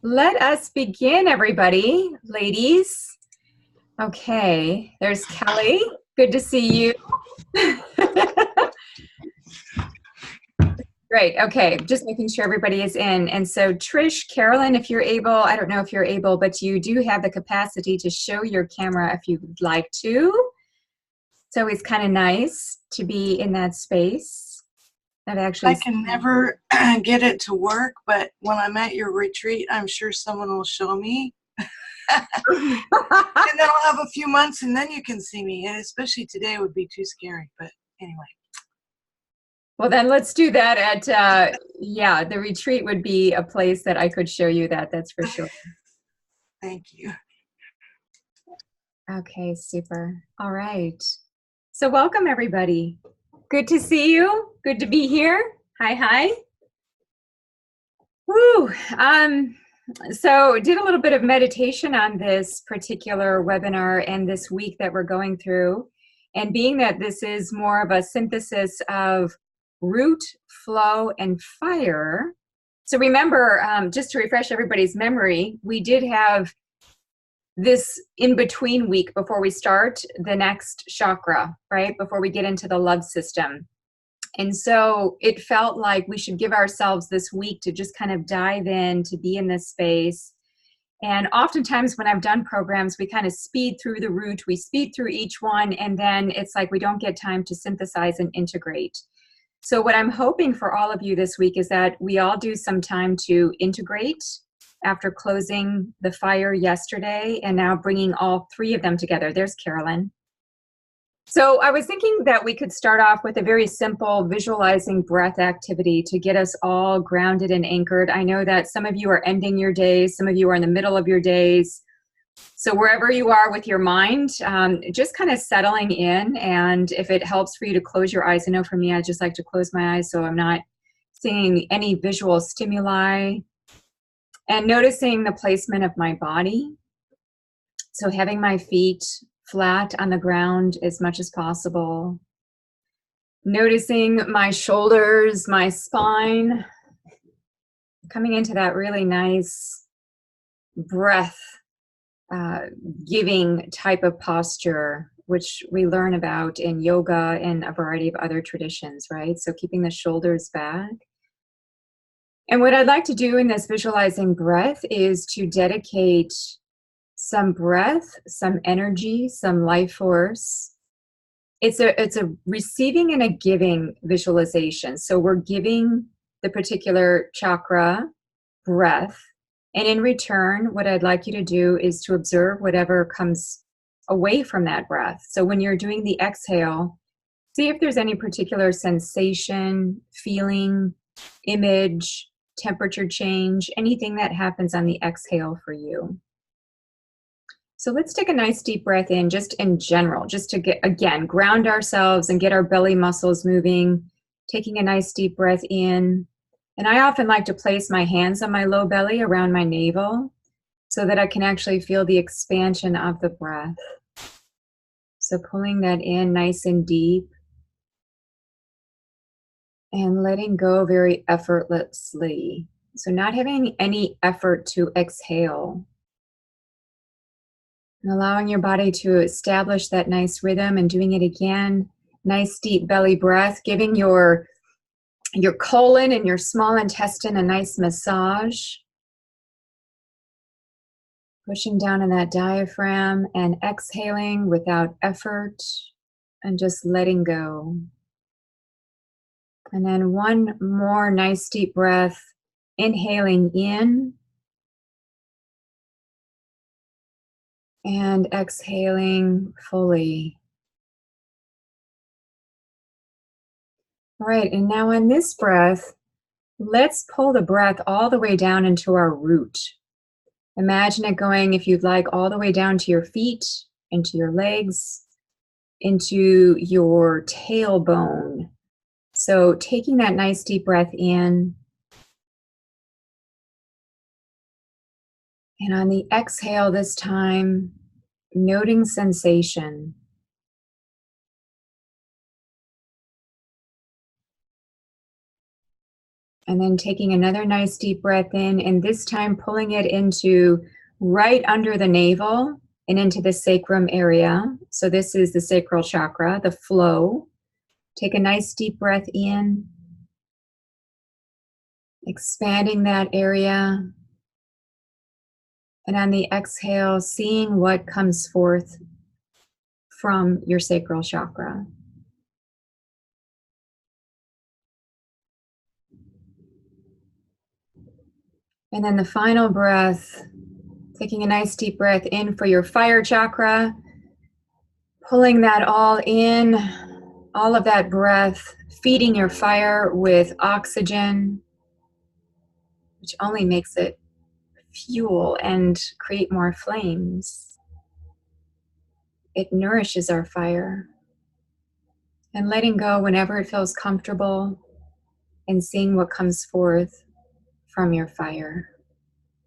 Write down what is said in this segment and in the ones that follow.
Let us begin, everybody, ladies. Okay, there's Kelly. Good to see you. Great. Okay, just making sure everybody is in. And so, Trish, Carolyn, if you're able, I don't know if you're able, but you do have the capacity to show your camera if you would like to. So it's kind of nice to be in that space. I can never get it to work, but when I'm at your retreat, I'm sure someone will show me. And then I'll have a few months and then you can see me. And especially today would be too scary, but anyway. Well, then let's do that at, yeah, the retreat would be a place that I could show you that, that's for sure. Thank you. Okay, super. All right. So welcome, everybody. Good to see you. Good to be here. Hi, hi. Woo. So did a little bit of meditation on this particular webinar and this week that we're going through. And being that this is more of a synthesis of root, flow, and fire. So remember, just to refresh everybody's memory, we did have this in-between week before we start the next chakra, right? Before we get into the love system. And so it felt like we should give ourselves this week to just kind of dive in, to be in this space. And oftentimes when I've done programs, we kind of speed through the root, we speed through each one, and then it's like we don't get time to synthesize and integrate. So what I'm hoping for all of you this week is that we all do some time to integrate after closing the fire yesterday and now bringing all three of them together. There's Carolyn. So I was thinking that we could start off with a very simple visualizing breath activity to get us all grounded and anchored. I know that some of you are ending your days, some of you are in the middle of your days. So wherever you are with your mind, just kind of settling in. And if it helps for you to close your eyes, I know for me, I just like to close my eyes so I'm not seeing any visual stimuli. And noticing the placement of my body. So having my feet flat on the ground as much as possible. Noticing my shoulders, my spine. Coming into that really nice breath giving type of posture, which we learn about in yoga and a variety of other traditions, right? So keeping the shoulders back. And what I'd like to do in this visualizing breath is to dedicate some breath, some energy, some life force. It's a receiving and a giving visualization. So we're giving the particular chakra breath. And in return, what I'd like you to do is to observe whatever comes away from that breath. So when you're doing the exhale, see if there's any particular sensation, feeling, image, temperature change, anything that happens on the exhale for you. So let's take a nice deep breath in, just in general, just to get, again, ground ourselves and get our belly muscles moving, taking a nice deep breath in. And I often like to place my hands on my low belly around my navel so that I can actually feel the expansion of the breath. So pulling that in nice and deep. And letting go very effortlessly. So not having any effort to exhale. And allowing your body to establish that nice rhythm and doing it again. Nice deep belly breath, giving your colon and your small intestine a nice massage. Pushing down in that diaphragm and exhaling without effort and just letting go. And then one more nice deep breath, inhaling in and exhaling fully. All right, and now on this breath, let's pull the breath all the way down into our root. Imagine it going, if you'd like, all the way down to your feet, into your legs, into your tailbone. So taking that nice deep breath in. And on the exhale this time, noting sensation. And then taking another nice deep breath in, and this time pulling it into right under the navel and into the sacrum area. So this is the sacral chakra, the flow. Take a nice deep breath in, expanding that area. And on the exhale, seeing what comes forth from your sacral chakra. And then the final breath, taking a nice deep breath in for your fire chakra, pulling that all in, all of that breath, feeding your fire with oxygen, which only makes it fuel and create more flames. It nourishes our fire. And letting go whenever it feels comfortable and seeing what comes forth from your fire,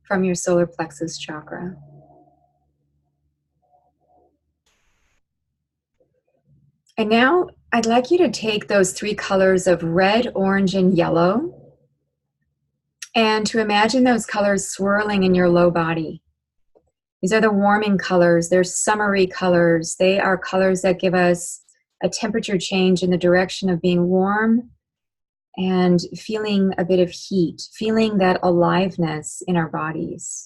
from your solar plexus chakra. And now I'd like you to take those three colors of red, orange, and yellow, and to imagine those colors swirling in your low body. These are the warming colors. They're summery colors. They are colors that give us a temperature change in the direction of being warm and feeling a bit of heat, feeling that aliveness in our bodies.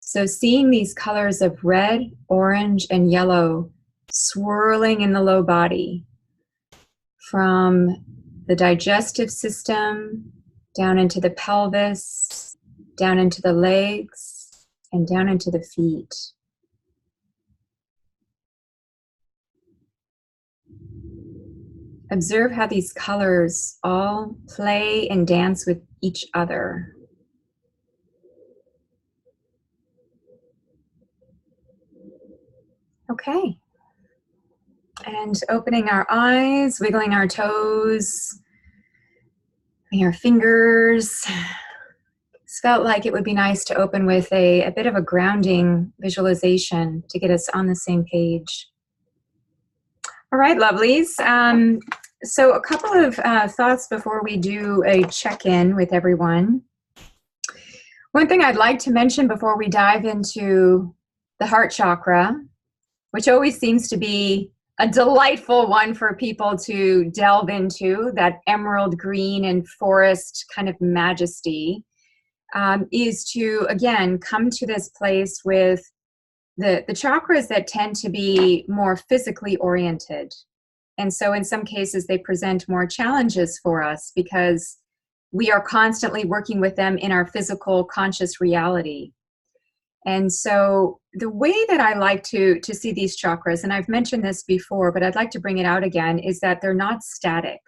So seeing these colors of red, orange, and yellow swirling in the low body from the digestive system down into the pelvis, down into the legs, and down into the feet. Observe how these colors all play and dance with each other. Okay. And opening our eyes, wiggling our toes, our fingers. It's felt like it would be nice to open with a bit of a grounding visualization to get us on the same page. All right, lovelies. So a couple of thoughts before we do a check-in with everyone. One thing I'd like to mention before we dive into the heart chakra, which always seems to be a delightful one for people to delve into, that emerald green and forest kind of majesty, is to, again, come to this place with the chakras that tend to be more physically oriented. And so in some cases, they present more challenges for us because we are constantly working with them in our physical conscious reality. And so the way that I like to see these chakras, and I've mentioned this before, but I'd like to bring it out again, is that they're not static.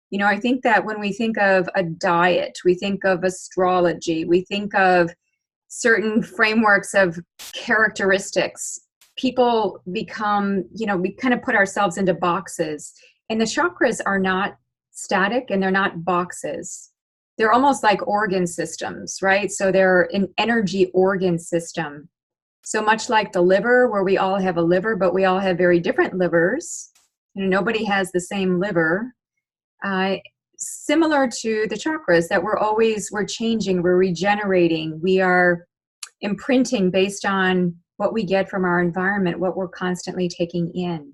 You know, I think that when we think of a diet, we think of astrology, we think of certain frameworks of characteristics, people become, you know, we kind of put ourselves into boxes. And the chakras are not static and they're not boxes. They're almost like organ systems, right? So they're an energy organ system. So much like the liver, where we all have a liver, but we all have very different livers. You know, nobody has the same liver. Similar to the chakras, that we're changing, we're regenerating, we are imprinting based on what we get from our environment, what we're constantly taking in.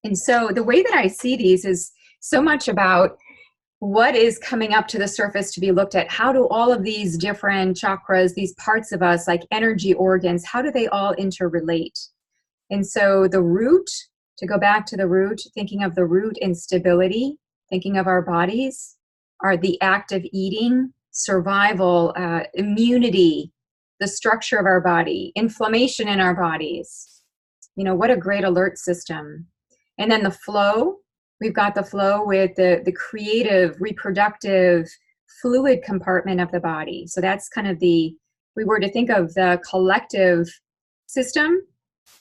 And so the way that I see these is so much about what is coming up to the surface to be looked at. How do all of these different chakras, these parts of us, like energy organs, how do they all interrelate? And so the root, to go back to the root, thinking of the root in stability, thinking of our bodies, are the act of eating, survival, immunity, the structure of our body, inflammation in our bodies. You know, what a great alert system. And then the flow, we've got the flow with the creative, reproductive, fluid compartment of the body. So that's kind of we were to think of the collective system,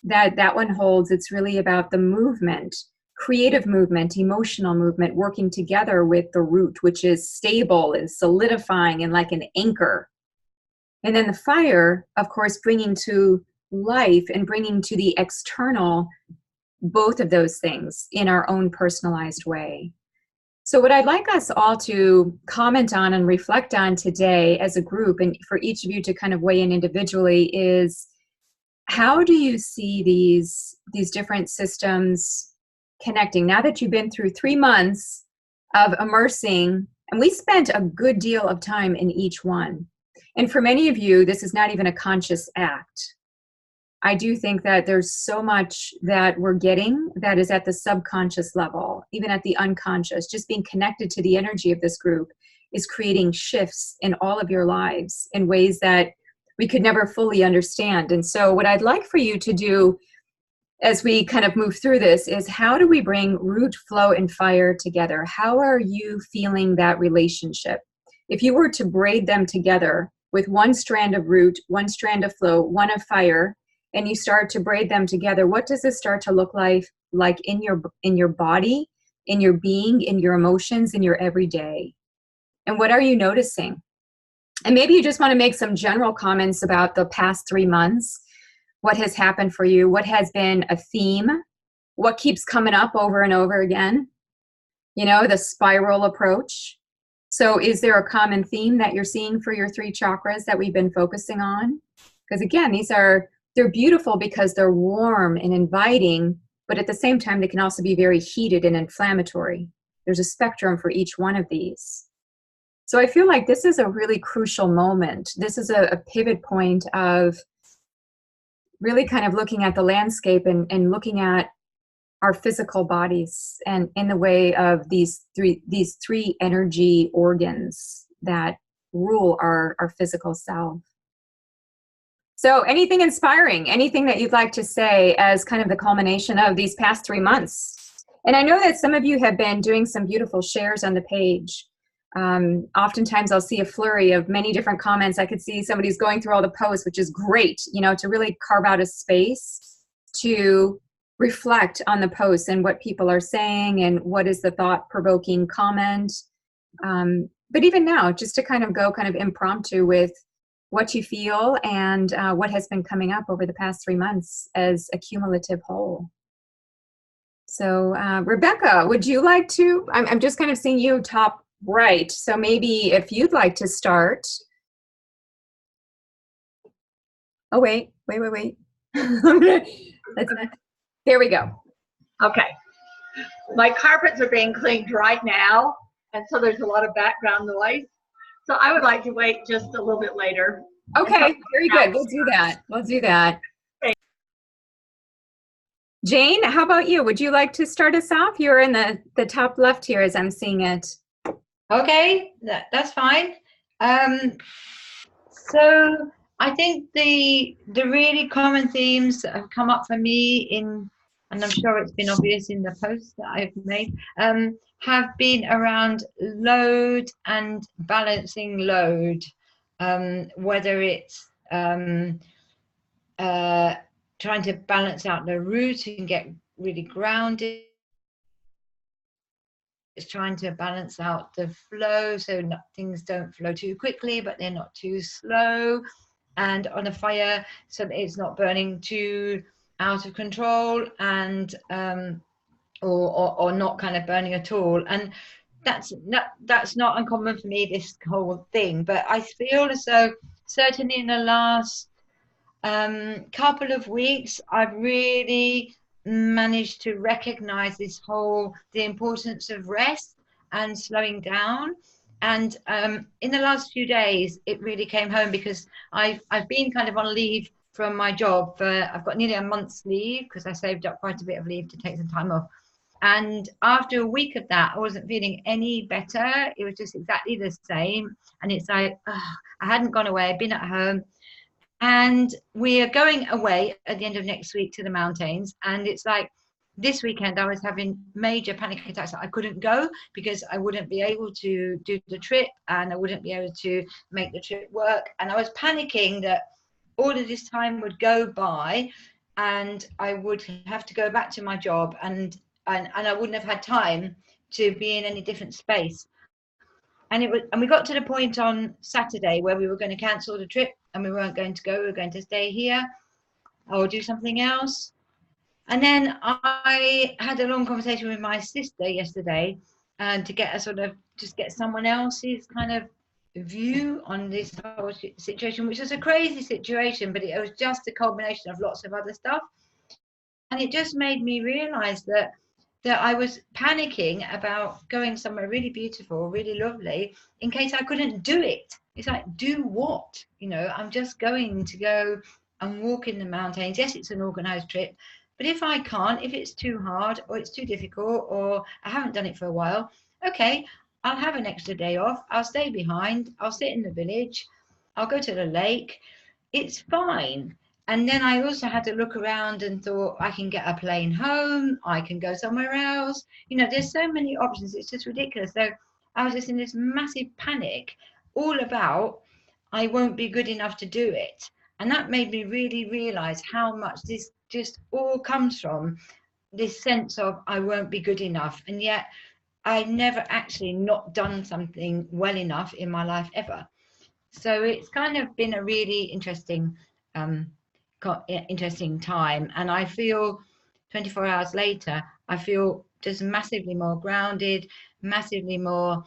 that one holds, it's really about the movement, creative movement, emotional movement, working together with the root, which is stable and solidifying and like an anchor. And then the fire, of course, bringing to life and bringing to the external both of those things in our own personalized way. So what I'd like us all to comment on and reflect on today as a group, and for each of you to kind of weigh in individually, is how do you see these different systems connecting now that you've been through 3 months of immersing, and we spent a good deal of time in each one. And for many of you, this is not even a conscious act. I do think that there's so much that we're getting that is at the subconscious level, even at the unconscious. Just being connected to the energy of this group is creating shifts in all of your lives in ways that we could never fully understand. And so what I'd like for you to do as we kind of move through this is, how do we bring root, flow, and fire together? How are you feeling that relationship? If you were to braid them together with one strand of root, one strand of flow, one of fire, and you start to braid them together, what does this start to look like in your body, in your being, in your emotions, in your everyday? And what are you noticing? And maybe you just want to make some general comments about the past 3 months. What has happened for you? What has been a theme? What keeps coming up over and over again? You know, the spiral approach. So is there a common theme that you're seeing for your 3 chakras that we've been focusing on? Because again, they're beautiful because they're warm and inviting, but at the same time, they can also be very heated and inflammatory. There's a spectrum for each one of these. So I feel like this is a really crucial moment. This is a pivot point of really kind of looking at the landscape and looking at our physical bodies and in the way of these three energy organs that rule our physical self. So anything inspiring, anything that you'd like to say as kind of the culmination of these past 3 months? And I know that some of you have been doing some beautiful shares on the page. Oftentimes I'll see a flurry of many different comments. I could see somebody's going through all the posts, which is great, you know, to really carve out a space to reflect on the posts and what people are saying and what is the thought-provoking comment. But even now, just to kind of go kind of impromptu with what you feel and what has been coming up over the past 3 months as a cumulative whole. So Rebecca, would you like to, I'm just kind of seeing you top right. So maybe if you'd like to start. Oh, wait. There we go. Okay. My carpets are being cleaned right now, and so there's a lot of background noise. So I would like to wait just a little bit later. Okay, very good. We'll do that. Okay. Jane, how about you? Would you like to start us off? You're in the top left here as I'm seeing it. Okay, that's fine. So I think the really common themes that have come up for me and I'm sure it's been obvious in the posts that I've made, have been around load and balancing load, whether it's trying to balance out the root and get really grounded. It's trying to balance out the flow so things don't flow too quickly, but they're not too slow. And on a fire, so that it's not burning too out of control and or not kind of burning at all. And that's not uncommon for me, this whole thing. But I feel as though certainly in the last couple of weeks, I've really managed to recognize the importance of rest and slowing down. And in the last few days, it really came home because I've been kind of on leave from my job. I've got nearly a month's leave because I saved up quite a bit of leave to take some time off. And after a week of that, I wasn't feeling any better. It was just exactly the same. And it's like, I hadn't gone away, I'd been at home. And we are going away at the end of next week to the mountains. And it's like this weekend I was having major panic attacks. I couldn't go because I wouldn't be able to do the trip and I wouldn't be able to make the trip work. And I was panicking that all of this time would go by and I would have to go back to my job and I wouldn't have had time to be in any different space. And we got to the point on Saturday where we were going to cancel the trip and we weren't going to go. We were going to stay here or do something else. And then I had a long conversation with my sister yesterday, and to get a sort of just get someone else's kind of view on this whole situation, which was a crazy situation, but it was just a combination of lots of other stuff. And it just made me realize that I was panicking about going somewhere really beautiful, really lovely, in case I couldn't do it. It's like, do what? You know, I'm just going to go and walk in the mountains. Yes, it's an organized trip, but if I can't, if it's too hard or it's too difficult or I haven't done it for a while, okay, I'll have an extra day off. I'll stay behind. I'll sit in the village. I'll go to the lake. It's fine. And then I also had to look around and thought, I can get a plane home. I can go somewhere else. You know, there's so many options. It's just ridiculous. So I was just in this massive panic, all about I won't be good enough to do it. And that made me really realize how much this just all comes from this sense of I won't be good enough. And yet I never actually not done something well enough in my life ever. So it's kind of been a really interesting time, and I feel 24 hours later I feel just massively more grounded, massively more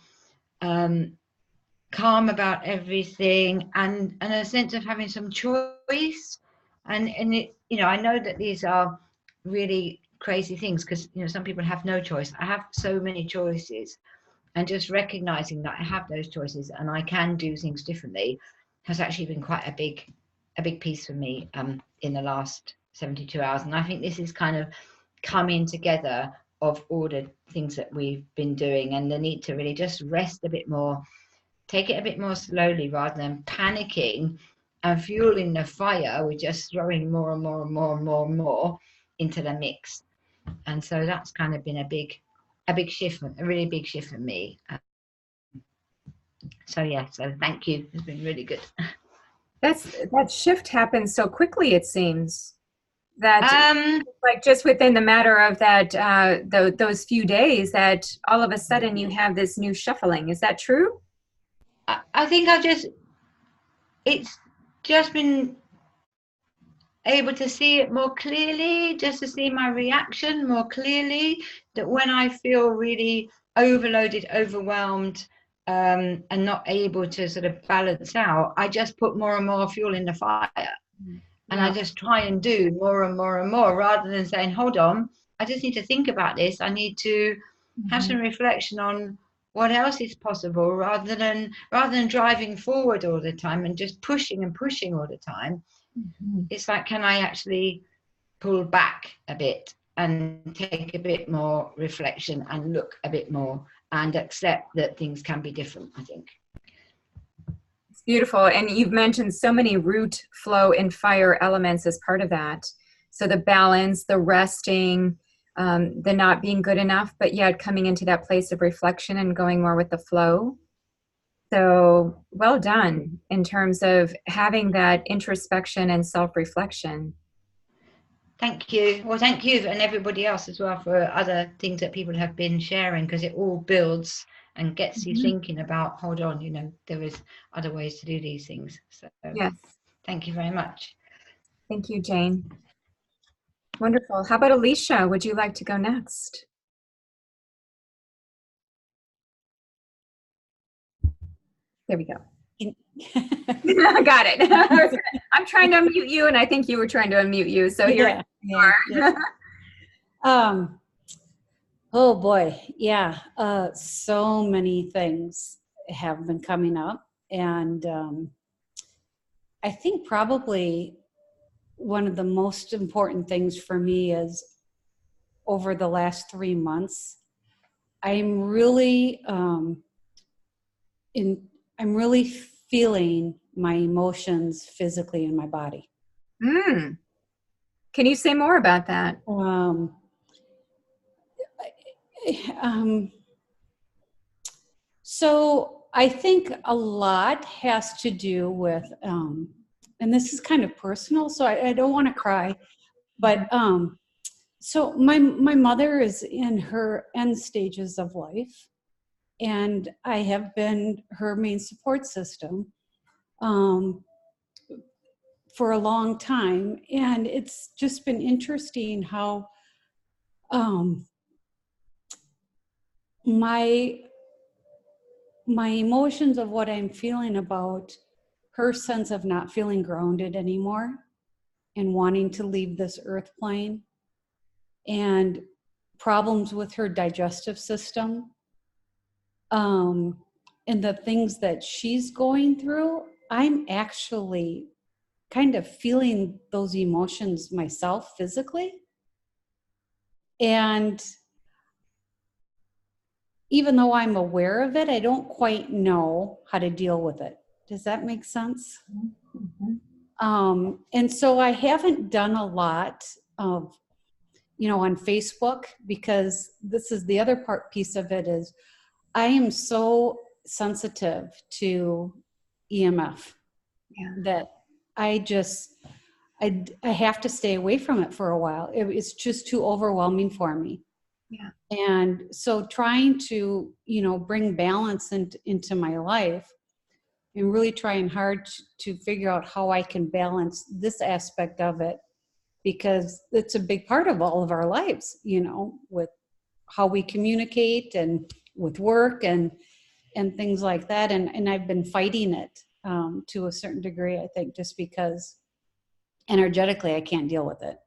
calm about everything, and a sense of having some choice. And it, you know, I know that these are really crazy things because, you know, some people have no choice. I have so many choices, and just recognizing that I have those choices and I can do things differently has actually been quite a big piece for me in the last 72 hours. And I think this is kind of coming together of all the things that we've been doing, and the need to really just rest a bit more, take it a bit more slowly rather than panicking and fueling the fire with just throwing more and more and more and more and more into the mix. And so that's kind of been a big shift, a really big shift for me. So yeah, so thank you. It's been really good. That shift happened so quickly, it seems. That like just within the matter of that those few days, that all of a sudden you have this new shuffling. Is that true? I think it's just been able to see it more clearly, just to see my reaction more clearly, that when I feel really overloaded, overwhelmed, and not able to sort of balance out, I just put more and more fuel in the fire. And I just try and do more and more and more, rather than saying, hold on, I just need to think about this. I need to have some reflection on what else is possible, rather than driving forward all the time and just pushing and pushing all the time. It's like, can I actually pull back a bit and take a bit more reflection and look a bit more and accept that things can be different, I think. It's beautiful. And you've mentioned so many root, flow, and fire elements as part of that. So the balance, the resting, the not being good enough, but yet coming into that place of reflection and going more with the flow. So well done in terms of having that introspection and self-reflection. Thank you. Well, thank you and everybody else as well for other things that people have been sharing, because it all builds and gets you thinking about, hold on, you know, there is other ways to do these things. So yes, thank you very much. Thank you, Jane. Wonderful. How about Alicia? Would you like to go next? There we go. Got it. I'm trying to unmute you, and I think you were trying to unmute you. So here you are. Yeah. Oh boy, yeah. So many things have been coming up, and I think probably one of the most important things for me is over the last 3 months, I'm really I'm really feeling my emotions physically in my body. Can you say more about that? So I think a lot has to do with, and this is kind of personal, so I don't want to cry, but so my mother is in her end stages of life, and I have been her main support system for a long time, and it's just been interesting how my emotions of what I'm feeling about her sense of not feeling grounded anymore and wanting to leave this earth plane, and problems with her digestive system, and the things that she's going through, I'm actually kind of feeling those emotions myself physically. And even though I'm aware of it, I don't quite know how to deal with it. Does that make sense? Mm-hmm. And so I haven't done a lot of, on Facebook, because this is the other piece of it is I am so sensitive to EMF that I have to stay away from it for a while. It's just too overwhelming for me. Yeah. And so trying to, bring balance into my life and really trying hard to figure out how I can balance this aspect of it, because it's a big part of all of our lives, with how we communicate and with work and things like that. And I've been fighting it to a certain degree, I think, just because energetically I can't deal with it.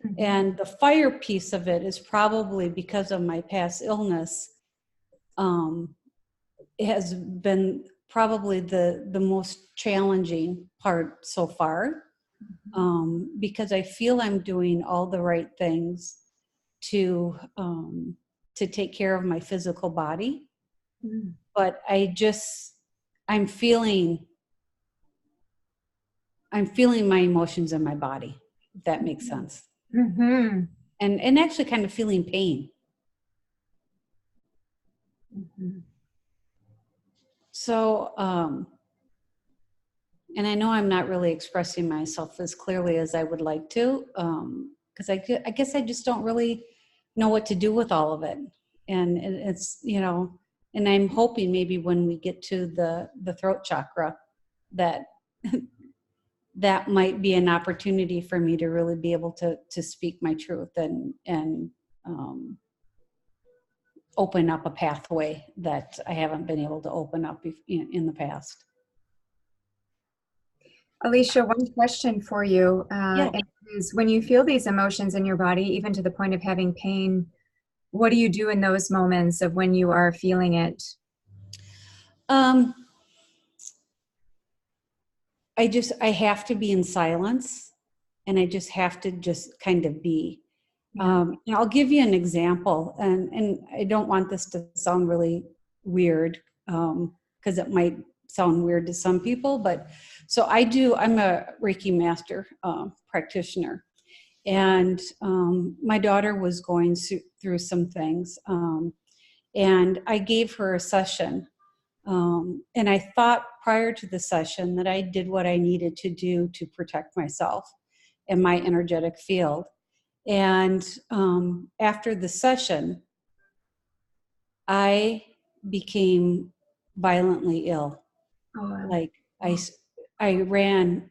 Mm-hmm. And the fire piece of it is probably because of my past illness. It has been probably the most challenging part so far, because I feel I'm doing all the right things to take care of my physical body. But I'm feeling my emotions in my body, if that makes sense. Mm-hmm. And actually kind of feeling pain. Mm-hmm. So, and I know I'm not really expressing myself as clearly as I would like to, because I guess I just don't really know what to do with all of it. And it's, and I'm hoping maybe when we get to the throat chakra, that that might be an opportunity for me to really be able to speak my truth and open up a pathway that I haven't been able to open up in the past. Alicia, one question for you is, when you feel these emotions in your body, even to the point of having pain, what do you do in those moments of when you are feeling it? I have to be in silence, and I just have to just kind of be. I'll give you an example, and I don't want this to sound really weird, because it might sound weird to some people, but so I'm a Reiki master practitioner, and my daughter was going through some things, and I gave her a session, and I thought prior to the session that I did what I needed to do to protect myself and my energetic field. And after the session, I became violently ill. Oh, wow. Like I ran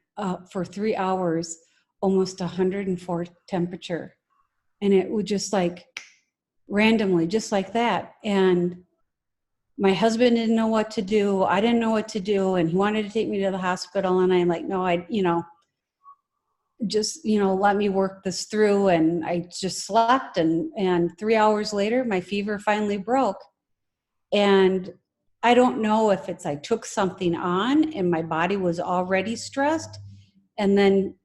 for 3 hours, almost 104 temperature. And it was just like randomly, just like that. And my husband didn't know what to do. I didn't know what to do. And he wanted to take me to the hospital. And I'm like, no, just, let me work this through. And I just slept. And 3 hours later, my fever finally broke. And I don't know if it's I took something on and my body was already stressed. And then,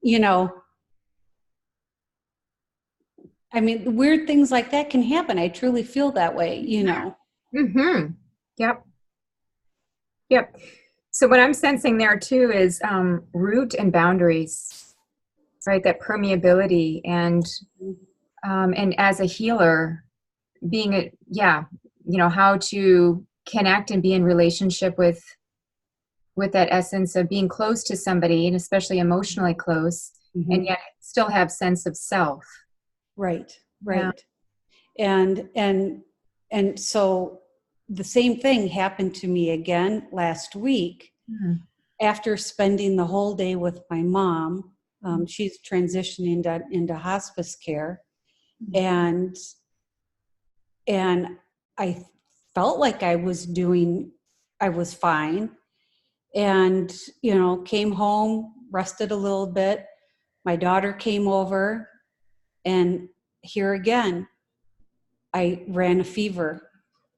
weird things like that can happen. I truly feel that way, Mm-hmm. Yep. So what I'm sensing there too is root and boundaries, right? That permeability and as a healer, being how to connect and be in relationship with that essence of being close to somebody, and especially emotionally close, mm-hmm. and yet still have sense of self. Right. Yeah. And so the same thing happened to me again last week, mm-hmm. after spending the whole day with my mom. She's transitioning into hospice care, mm-hmm. and and I felt like I was fine. And, came home, rested a little bit. My daughter came over, and here again, I ran a fever.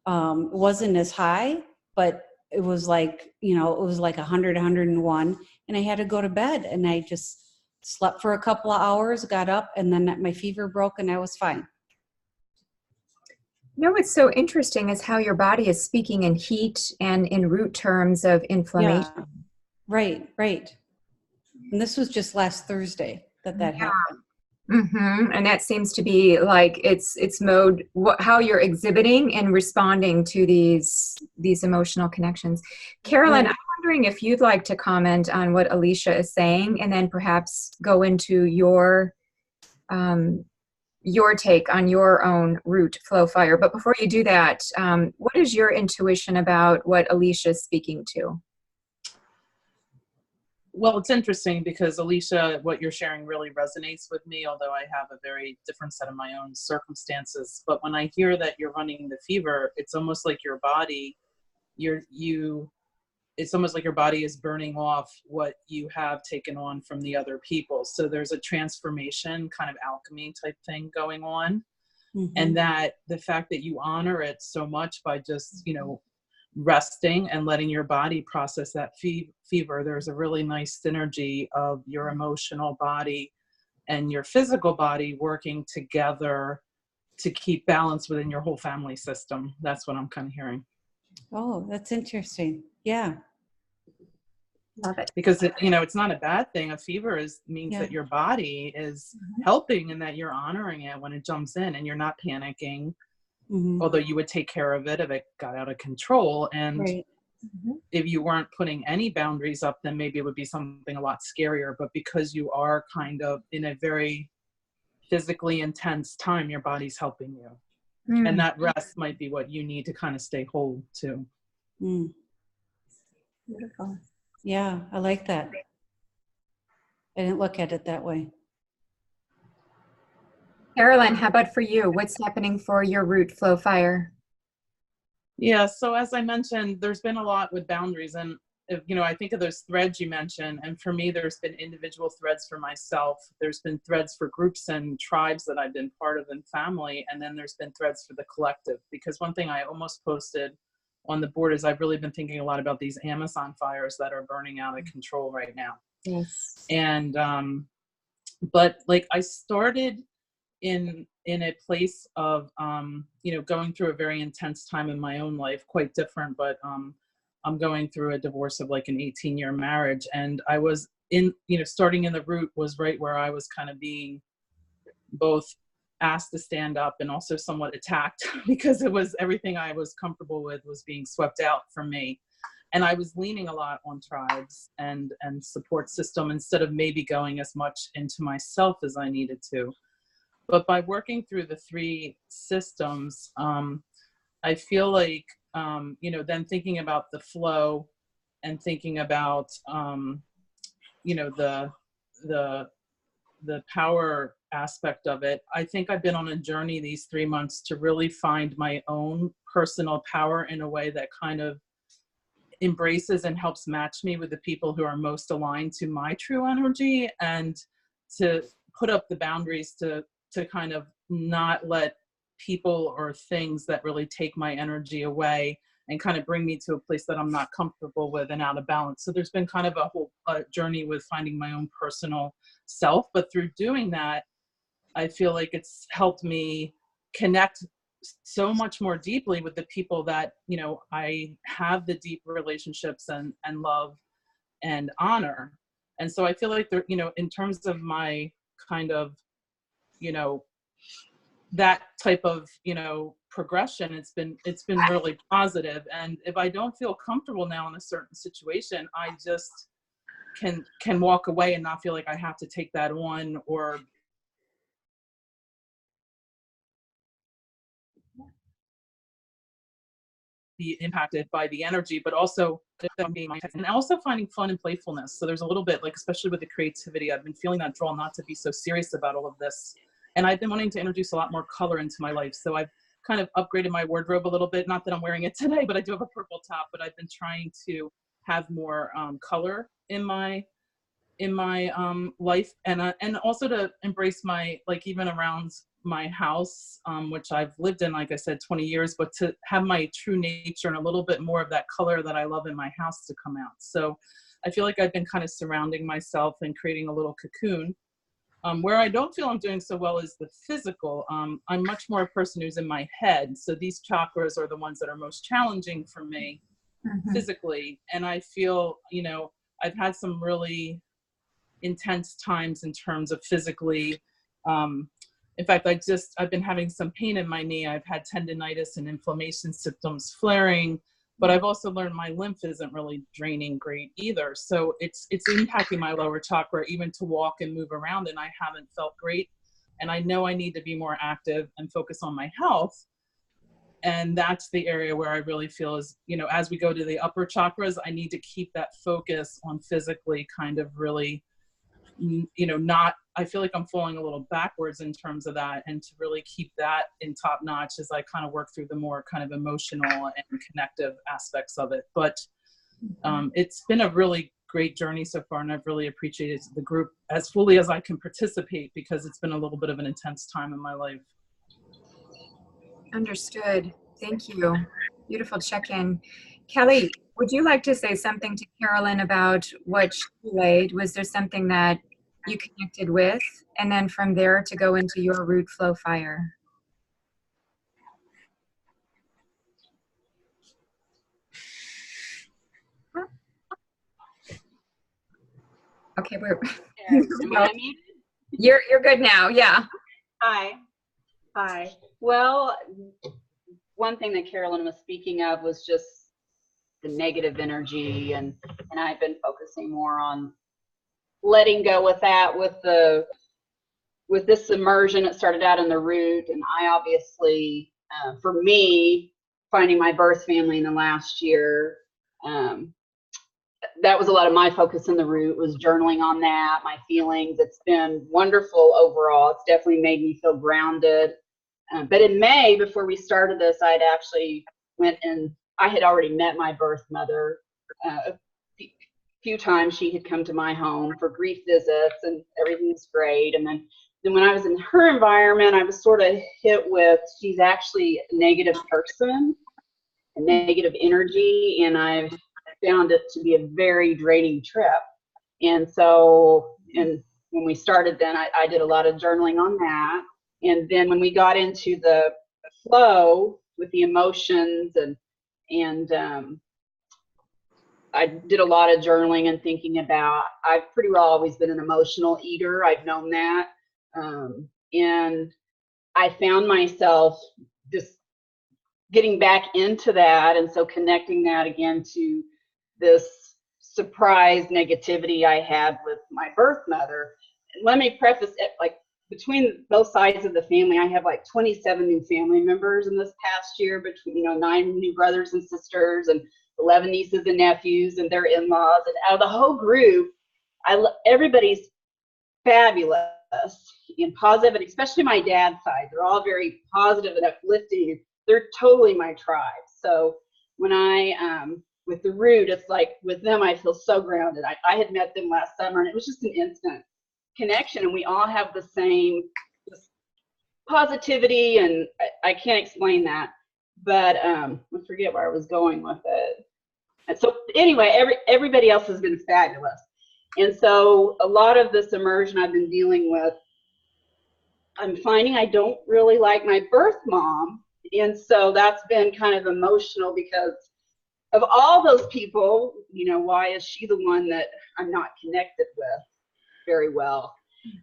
It wasn't as high, but it was like, it was like 100, 101. And I had to go to bed, and I just slept for a couple of hours, got up, and then my fever broke and I was fine. What's so interesting is how your body is speaking in heat and in root terms of inflammation. Yeah. Right. And this was just last Thursday that happened. Mm-hmm. And that seems to be like it's mode, how you're exhibiting and responding to these emotional connections. Carolyn, I'm wondering if you'd like to comment on what Alicia is saying, and then perhaps go into your take on your own root flow fire. But before you do that, what is your intuition about what Alicia is speaking to? Well, it's interesting because Alicia, what you're sharing really resonates with me, although I have a very different set of my own circumstances. But when I hear that you're running the fever, it's almost like your body, it's almost like your body is burning off what you have taken on from the other people. So there's a transformation, kind of alchemy type thing going on. Mm-hmm. And that the fact that you honor it so much by just, resting and letting your body process that fever, there's a really nice synergy of your emotional body and your physical body working together to keep balance within your whole family system. That's what I'm kind of hearing. Oh, that's interesting. Yeah. Love it. Because it's not a bad thing. A fever means that your body is helping and that you're honoring it when it jumps in, and you're not panicking. Mm-hmm. Although you would take care of it if it got out of control. And if you weren't putting any boundaries up, then maybe it would be something a lot scarier. But because you are kind of in a very physically intense time, your body's helping you. Mm. And that rest might be what you need to kind of stay whole too. Mm. Beautiful. Yeah, I like that. I didn't look at it that way. Carolyn, how about for you? What's happening for your root flow fire? Yeah, so as I mentioned, there's been a lot with boundaries. And, I think of those threads you mentioned. And for me, there's been individual threads for myself. There's been threads for groups and tribes that I've been part of in family. And then there's been threads for the collective. Because one thing I almost posted on the board is I've really been thinking a lot about these Amazon fires that are burning out of control right now. Yes. And, but like I started in a place of, going through a very intense time in my own life, quite different, but I'm going through a divorce of like an 18-year marriage. And I was starting in the root was right where I was kind of being both asked to stand up and also somewhat attacked because it was everything I was comfortable with was being swept out from me. And I was leaning a lot on tribes and support system instead of maybe going as much into myself as I needed to. But by working through the three systems, I feel like, then thinking about the flow and thinking about, the power aspect of it, I think I've been on a journey these 3 months to really find my own personal power in a way that kind of embraces and helps match me with the people who are most aligned to my true energy, and to put up the boundaries to kind of not let people or things that really take my energy away and kind of bring me to a place that I'm not comfortable with and out of balance. So there's been kind of a whole journey with finding my own personal self. But through doing that, I feel like it's helped me connect so much more deeply with the people that, I have the deep relationships and love and honor. And so I feel like there, in terms of my kind of, that type of, progression, it's been really positive. And if I don't feel comfortable now in a certain situation, I just can walk away and not feel like I have to take that on or be impacted by the energy, but also and also finding fun and playfulness. So there's a little bit like, especially with the creativity, I've been feeling that draw not to be so serious about all of this. And I've been wanting to introduce a lot more color into my life. So I've kind of upgraded my wardrobe a little bit. Not that I'm wearing it today, but I do have a purple top, but I've been trying to have more color in my life, and also to embrace my, like, even around my house, which I've lived in, like I said, 20 years, but to have my true nature and a little bit more of that color that I love in my house to come out. So I feel like I've been kind of surrounding myself and creating a little cocoon. Where I don't feel I'm doing so well is the physical. I'm much more a person who's in my head. So these chakras are the ones that are most challenging for me physically. And I feel, you know, I've had some really intense times in terms of physically. In fact, I've been having some pain in my knee. I've had tendonitis and inflammation symptoms flaring, but I've also learned my lymph isn't really draining great either. So it's impacting my lower chakra even to walk and move around, and I haven't felt great. And I know I need to be more active and focus on my health. And that's the area where I really feel is, you know, as we go to the upper chakras, I need to keep that focus on physically kind of really, you know, not, I feel like I'm falling a little backwards in terms of that, and to really keep that in top notch as I kind of work through the more kind of emotional and connective aspects of it. But it's been a really great journey so far, and I've really appreciated the group as fully as I can participate, because it's been a little bit of an intense time in my life. Understood. Thank you. Beautiful check-in. Kelly, would you like to say something to Carolyn about what she laid? Was there something that you connected with? And then from there to go into your root flow fire. Okay, Am I muted? You're good now. Yeah. Hi. Well, one thing that Carolyn was speaking of was just the negative energy, and I've been focusing more on letting go with that, with this immersion. It started out in the root, and I obviously, for me, finding my birth family in the last year, that was a lot of my focus in the root, was journaling on that, my feelings. It's been wonderful overall. It's definitely made me feel grounded. But in May, before we started this, I'd actually went and I had already met my birth mother a few times. She had come to my home for grief visits, and everything was great. And then when I was in her environment, I was sort of hit with, she's actually a negative person, a negative energy, and I've found it to be a very draining trip. And so, and when we started, then I did a lot of journaling on that. And then when we got into the flow with the emotions, and I did a lot of journaling and thinking about, I've pretty well always been an emotional eater. I've known that. And I found myself just getting back into that. And so connecting that again to this surprise negativity I had with my birth mother. Let me preface it, like, between both sides of the family, I have like 27 new family members in this past year, between, you know, 9 new brothers and sisters, and 11 nieces and nephews and their in-laws. And out of the whole group, everybody's fabulous and positive, and especially my dad's side. They're all very positive and uplifting. They're totally my tribe. So when I, with the root, it's like with them, I feel so grounded. I had met them last summer, and it was just an instant connection, and we all have the same positivity, and I can't explain that, but I forget where I was going with it. And so anyway, everybody else has been fabulous. And so a lot of this immersion I've been dealing with, I'm finding I don't really like my birth mom. And so that's been kind of emotional, because of all those people, you know, why is she the one that I'm not connected with very well?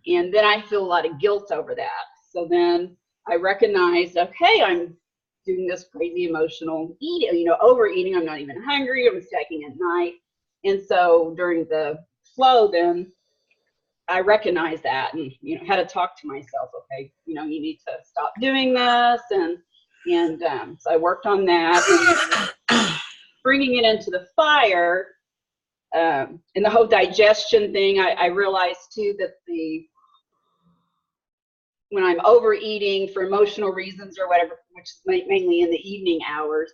And then I feel a lot of guilt over that. So then I recognized, okay, I'm doing this crazy emotional eating, you know, overeating. I'm not even hungry. I'm stacking at night. And so during the flow, then I recognized that, and, you know, had to talk to myself. Okay, you know, you need to stop doing this. And so I worked on that, and bringing it into the fire. And the whole digestion thing, I realized too that when I'm overeating for emotional reasons or whatever, which is mainly in the evening hours,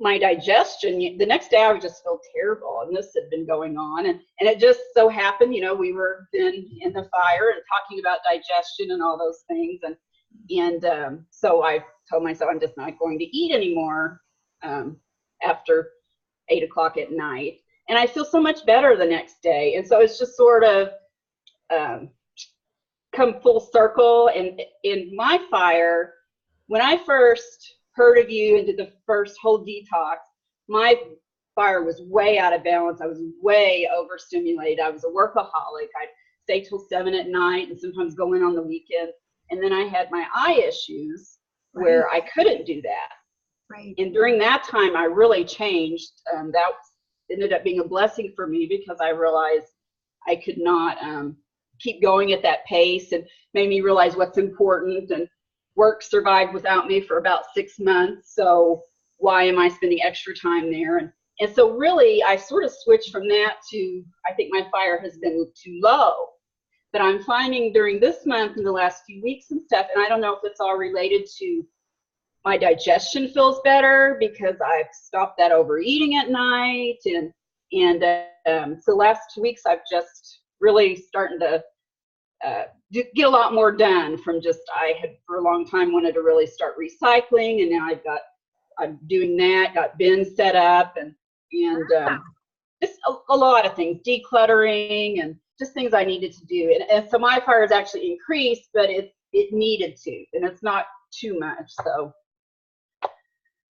my digestion, the next day I would just feel terrible. And this had been going on. And it just so happened, you know, we were then in the fire and talking about digestion and all those things. And so I told myself I'm just not going to eat anymore after 8 o'clock at night. And I feel so much better the next day. And so it's just sort of come full circle. And in my fire, when I first heard of you and did the first whole detox, my fire was way out of balance. I was way overstimulated. I was a workaholic. I'd stay till 7 at night and sometimes go in on the weekend. And then I had my eye issues where I couldn't do that. Right. And during that time, I really changed. That ended up being a blessing for me because I realized I could not keep going at that pace, and made me realize what's important. And work survived without me for about 6 months. So why am I spending extra time there? And so really, I sort of switched from that to, I think my fire has been too low. But I'm finding during this month and the last few weeks and stuff, and I don't know if it's all related to my digestion feels better because I've stopped that overeating at night. And so the last 2 weeks, I've just really starting to get a lot more done from just, I had for a long time wanted to really start recycling, and now I'm doing that, got bins set up, and just a lot of things, decluttering and just things I needed to do. And so my fire has actually increased, but it needed to, and it's not too much. So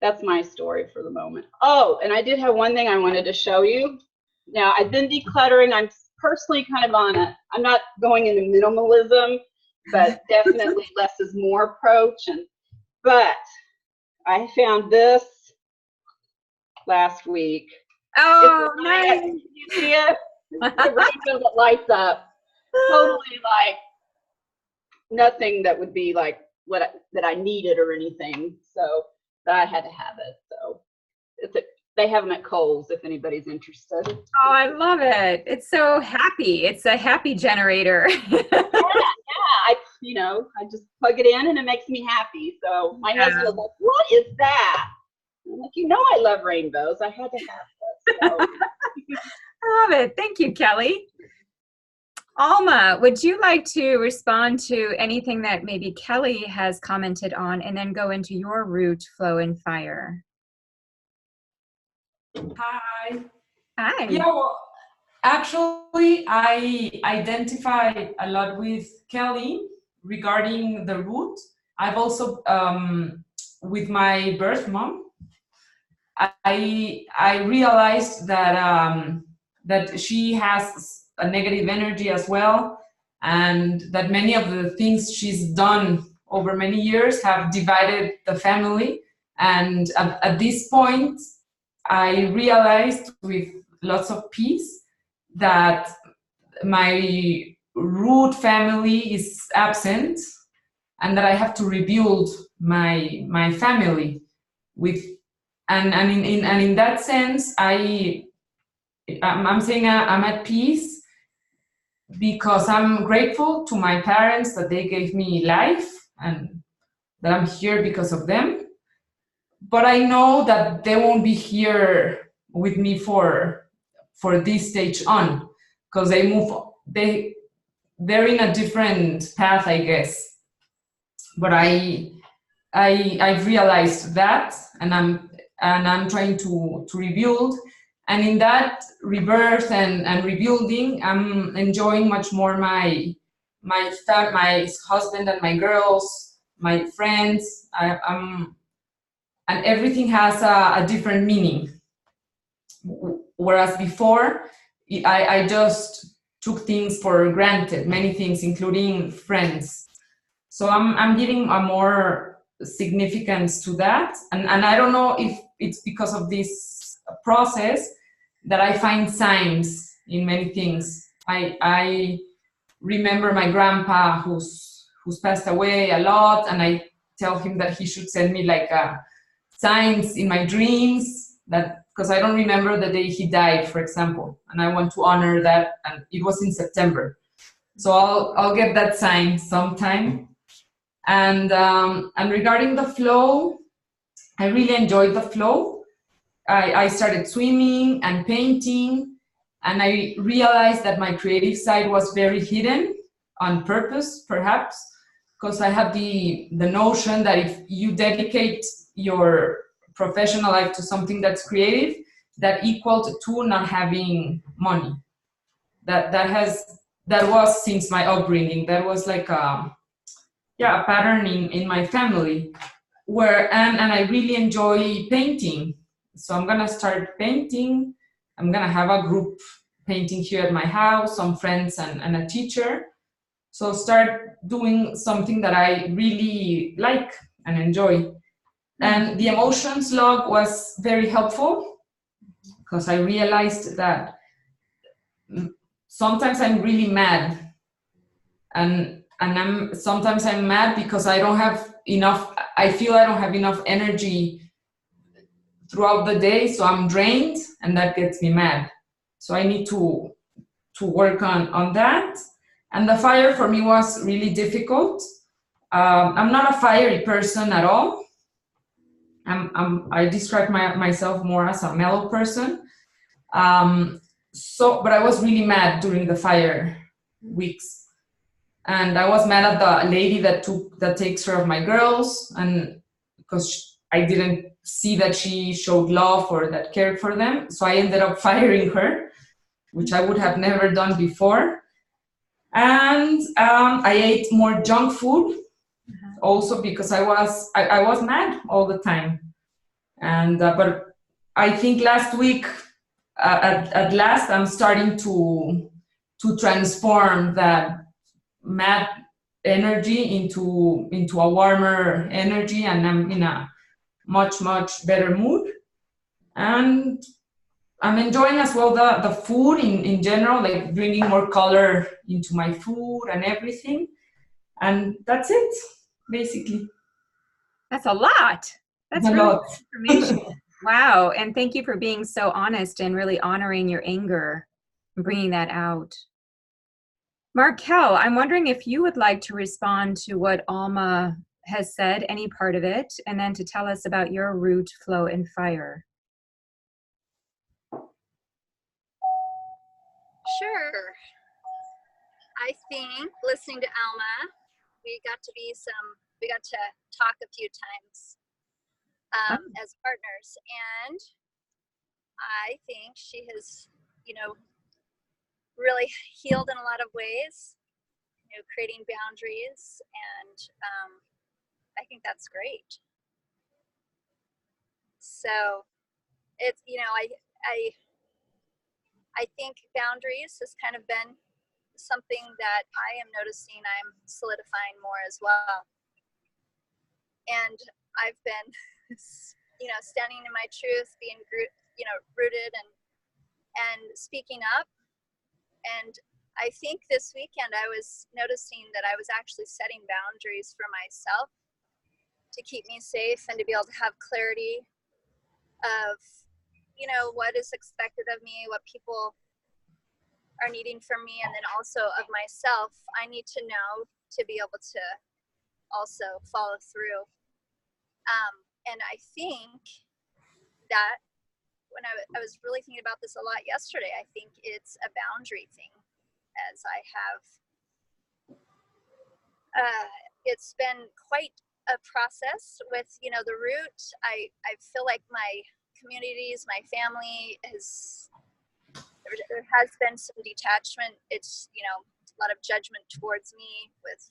that's my story for the moment. Oh, and I did have one thing I wanted to show you. Now, I've been decluttering. I'm personally kind of I'm not going into minimalism, but definitely less is more approach. But I found this last week. Oh, nice. Can you see it? The rainbow that lights up. Totally like nothing that would be like that I needed or anything. So but I had to have it. So they have them at Kohl's if anybody's interested. Oh, I love it. It's so happy. It's a happy generator. I just plug it in and it makes me happy. So my husband was like, "What is that?" I'm like, I love rainbows. I had to have this. So. I love it. Thank you, Kelly. Alma, would you like to respond to anything that maybe Kelly has commented on and then go into your root, flow, and fire? Hi. Hi. Yeah, well, actually, I identify a lot with Kelly regarding the root. I've also, with my birth mom, I realized that that she has a negative energy as well, and that many of the things she's done over many years have divided the family. And at this point, I realized with lots of peace that my root family is absent, and that I have to rebuild my family with, and in that sense, I'm saying I'm at peace because I'm grateful to my parents that they gave me life and that I'm here because of them. But I know that they won't be here with me for this stage on, because they're in a different path, I guess. But I've realized that, and I'm trying to rebuild. And in that rebirth and rebuilding, I'm enjoying much more my husband and my girls, my friends. And everything has a different meaning. Whereas before, I just took things for granted, many things, including friends. So I'm giving a more significance to that. And I don't know if it's because of this process that I find signs in many things. I remember my grandpa who's passed away a lot, and I tell him that he should send me like signs in my dreams, that because I don't remember the day he died, for example, and I want to honor that, and it was in September. So I'll get that sign sometime. And regarding the flow, I really enjoyed the flow. I started swimming and painting, and I realized that my creative side was very hidden on purpose, perhaps, because I had the notion that if you dedicate your professional life to something that's creative, that equaled to not having money. That was since my upbringing. That was like a pattern in my family, and I really enjoy painting. So I'm gonna start painting. I'm gonna have a group painting here at my house, some friends and a teacher. So start doing something that I really like and enjoy. And the emotions log was very helpful because I realized that sometimes I'm really mad, and sometimes I'm mad because I don't have enough. I feel I don't have enough energy throughout the day, so I'm drained, and that gets me mad. So I need to work on that. And the fire for me was really difficult. I'm not a fiery person at all. I describe myself more as a mellow person. But I was really mad during the fire weeks, and I was mad at the lady that takes care of my girls, and because I didn't see that she showed love or that cared for them, so I ended up firing her, which I would have never done before. And I ate more junk food, also because I was mad all the time. And but I think last week, at last, I'm starting to transform that mad energy into a warmer energy, and I'm in a much better mood. And I'm enjoying as well the food in general, like bringing more color into my food and everything. And that's it, basically. That's a lot. That's a really lot. good information. Wow. And thank you for being so honest and really honoring your anger and bringing that out. Markel, I'm wondering if you would like to respond to what Alma has said, any part of it, and then to tell us about your root, flow, and fire. Sure. I think listening to Alma, we got to talk a few times as partners, and I think she has, really healed in a lot of ways, creating boundaries, and I think that's great. So it's, I think boundaries has kind of been something that I am noticing I'm solidifying more as well. And I've been, standing in my truth, being, rooted and speaking up. And I think this weekend I was noticing that I was actually setting boundaries for myself to keep me safe and to be able to have clarity of, what is expected of me, what people are needing from me, and then also of myself. I need to know to be able to also follow through. And I think that when I was really thinking about this a lot yesterday, I think it's a boundary thing, as I have, it's been quite a process with, the root. I feel like my communities, my family there has been some detachment. It's, a lot of judgment towards me with,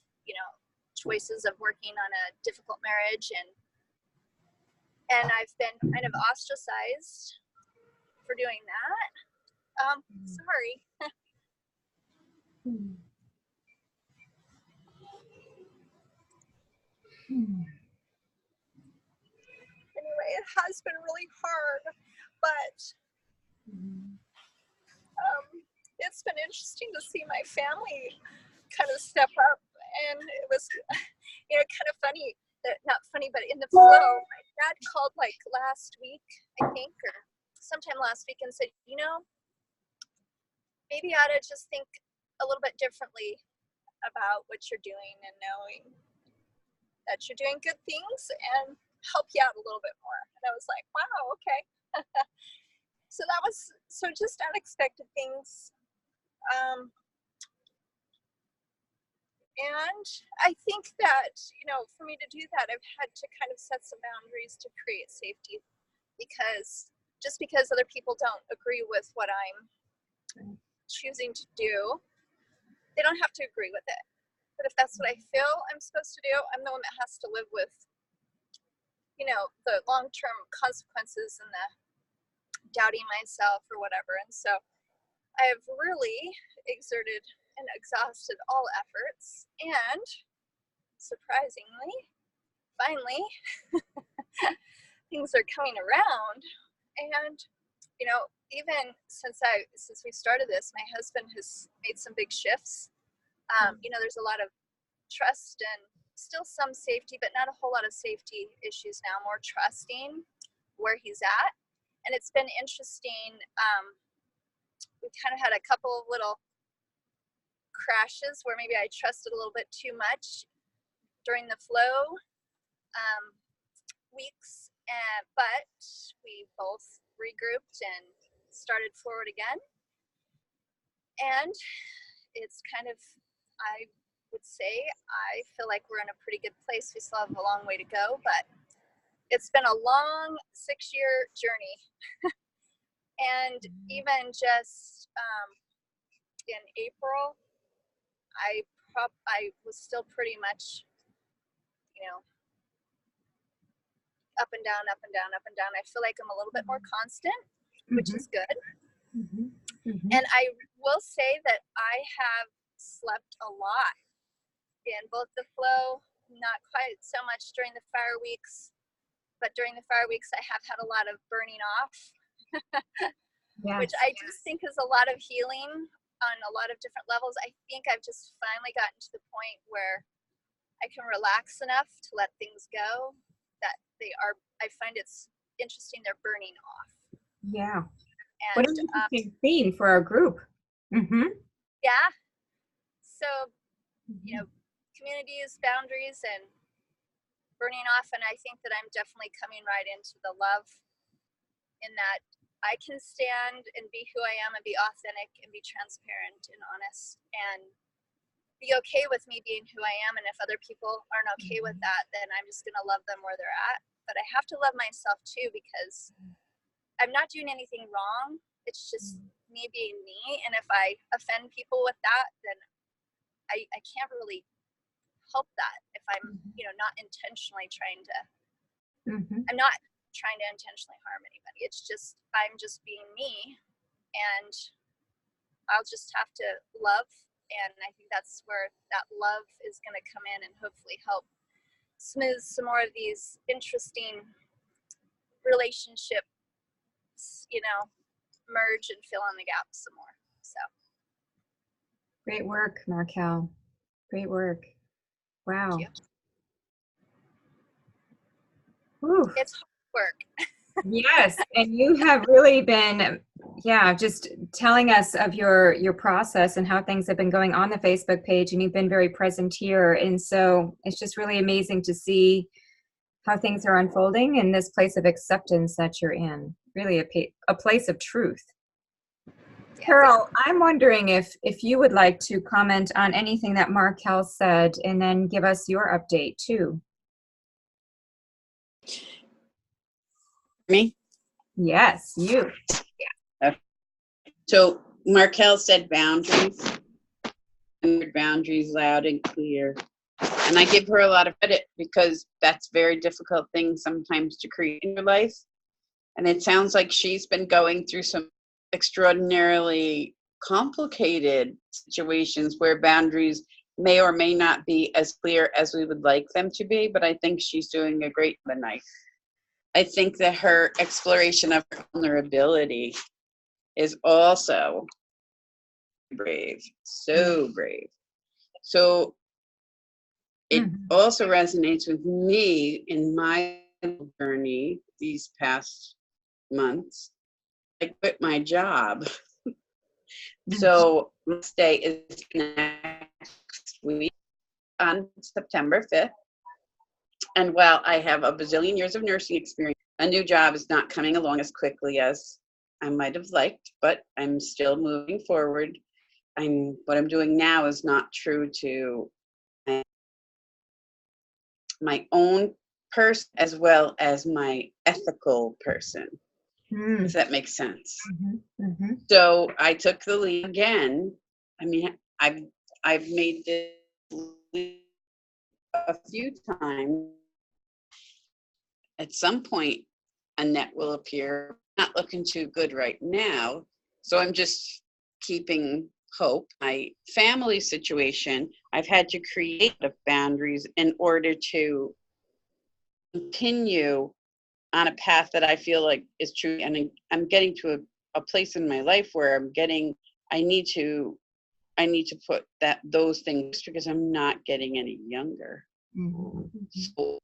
choices of working on a difficult marriage, and I've been kind of ostracized for doing that. Sorry. Anyway, it has been really hard, but it's been interesting to see my family kind of step up, and it was, kind of funny. Not funny, but in the flow. My dad called like last week, I think, or sometime last week, and said, maybe you ought to just think a little bit differently about what you're doing and knowing. that you're doing good things and help you out a little bit more. And I was like, wow, okay. So that was, so just unexpected things. And I think that, you know, for me to do that, I've had to kind of set some boundaries to create safety, because just because other people don't agree with what I'm choosing to do, they don't have to agree with it. But if that's what I feel I'm supposed to do, I'm the one that has to live with, you know, the long-term consequences and the doubting myself or whatever. And so I have really exerted and exhausted all efforts, and surprisingly, finally, things are coming around. And you know, even since we started this, my husband has made some big shifts. You know, there's a lot of trust and still some safety, but not a whole lot of safety issues now, more trusting where he's at. And it's been interesting. We kind of had a couple of little crashes where maybe I trusted a little bit too much during the flow weeks, but we both regrouped and started forward again. And it's kind of, I would say, I feel like we're in a pretty good place. We still have a long way to go, but it's been a long 6-year journey. And even just in April, I was still pretty much, you know, up and down, up and down, up and down. I feel like I'm a little bit more constant, which is good. And I will say that I have slept a lot in both the flow, not quite so much during the fire weeks, but during the fire weeks, I have had a lot of burning off, which I just think is a lot of healing on a lot of different levels. I think I've just finally gotten to the point where I can relax enough to let things go, that I find it's interesting, they're burning off. Yeah. And, what an interesting theme for our group. Yeah. So, you know, communities, boundaries, and burning off. And I think that I'm definitely coming right into the love, in that I can stand and be who I am and be authentic and be transparent and honest and be okay with me being who I am. And if other people aren't okay with that, then I'm just going to love them where they're at. But I have to love myself too, because I'm not doing anything wrong. It's just me being me. And if I offend people with that, then I can't really help that if I'm, you know, not intentionally trying to, I'm not trying to intentionally harm anybody. It's just, I'm just being me, and I'll just have to love. And I think that's where that love is going to come in and hopefully help smooth some more of these interesting relationships, you know, merge and fill in the gaps some more. So great work, Markel. Great work. Wow. It's hard work. Yes, and you have really been, just telling us of your process and how things have been going on the Facebook page, and you've been very present here. And so it's just really amazing to see how things are unfolding in this place of acceptance that you're in, really a place of truth. Carol, I'm wondering if you would like to comment on anything that Markel said, and then give us your update too. Me? Yes, you. Yeah. So Markel said boundaries. And boundaries loud and clear. And I give her a lot of credit, because that's a very difficult thing sometimes to create in your life. And it sounds like she's been going through some extraordinarily complicated situations where boundaries may or may not be as clear as we would like them to be, but I think she's doing a great job tonight. I think that her exploration of vulnerability is also brave, so brave. So it also resonates with me in my journey these past months. I quit my job. So next day is next week on September 5th. And while I have a bazillion years of nursing experience, a new job is not coming along as quickly as I might have liked, but I'm still moving forward. What I'm doing now is not true to my own person as well as my ethical person. If that makes sense. So I took the lead again. I mean, I've made this leap a few times. At some point, a net will appear. Not looking too good right now. So I'm just keeping hope. My family situation, I've had to create the boundaries in order to continue on a path that I feel like is true. And I'm getting to a place in my life where I need to put those things because I'm not getting any younger. So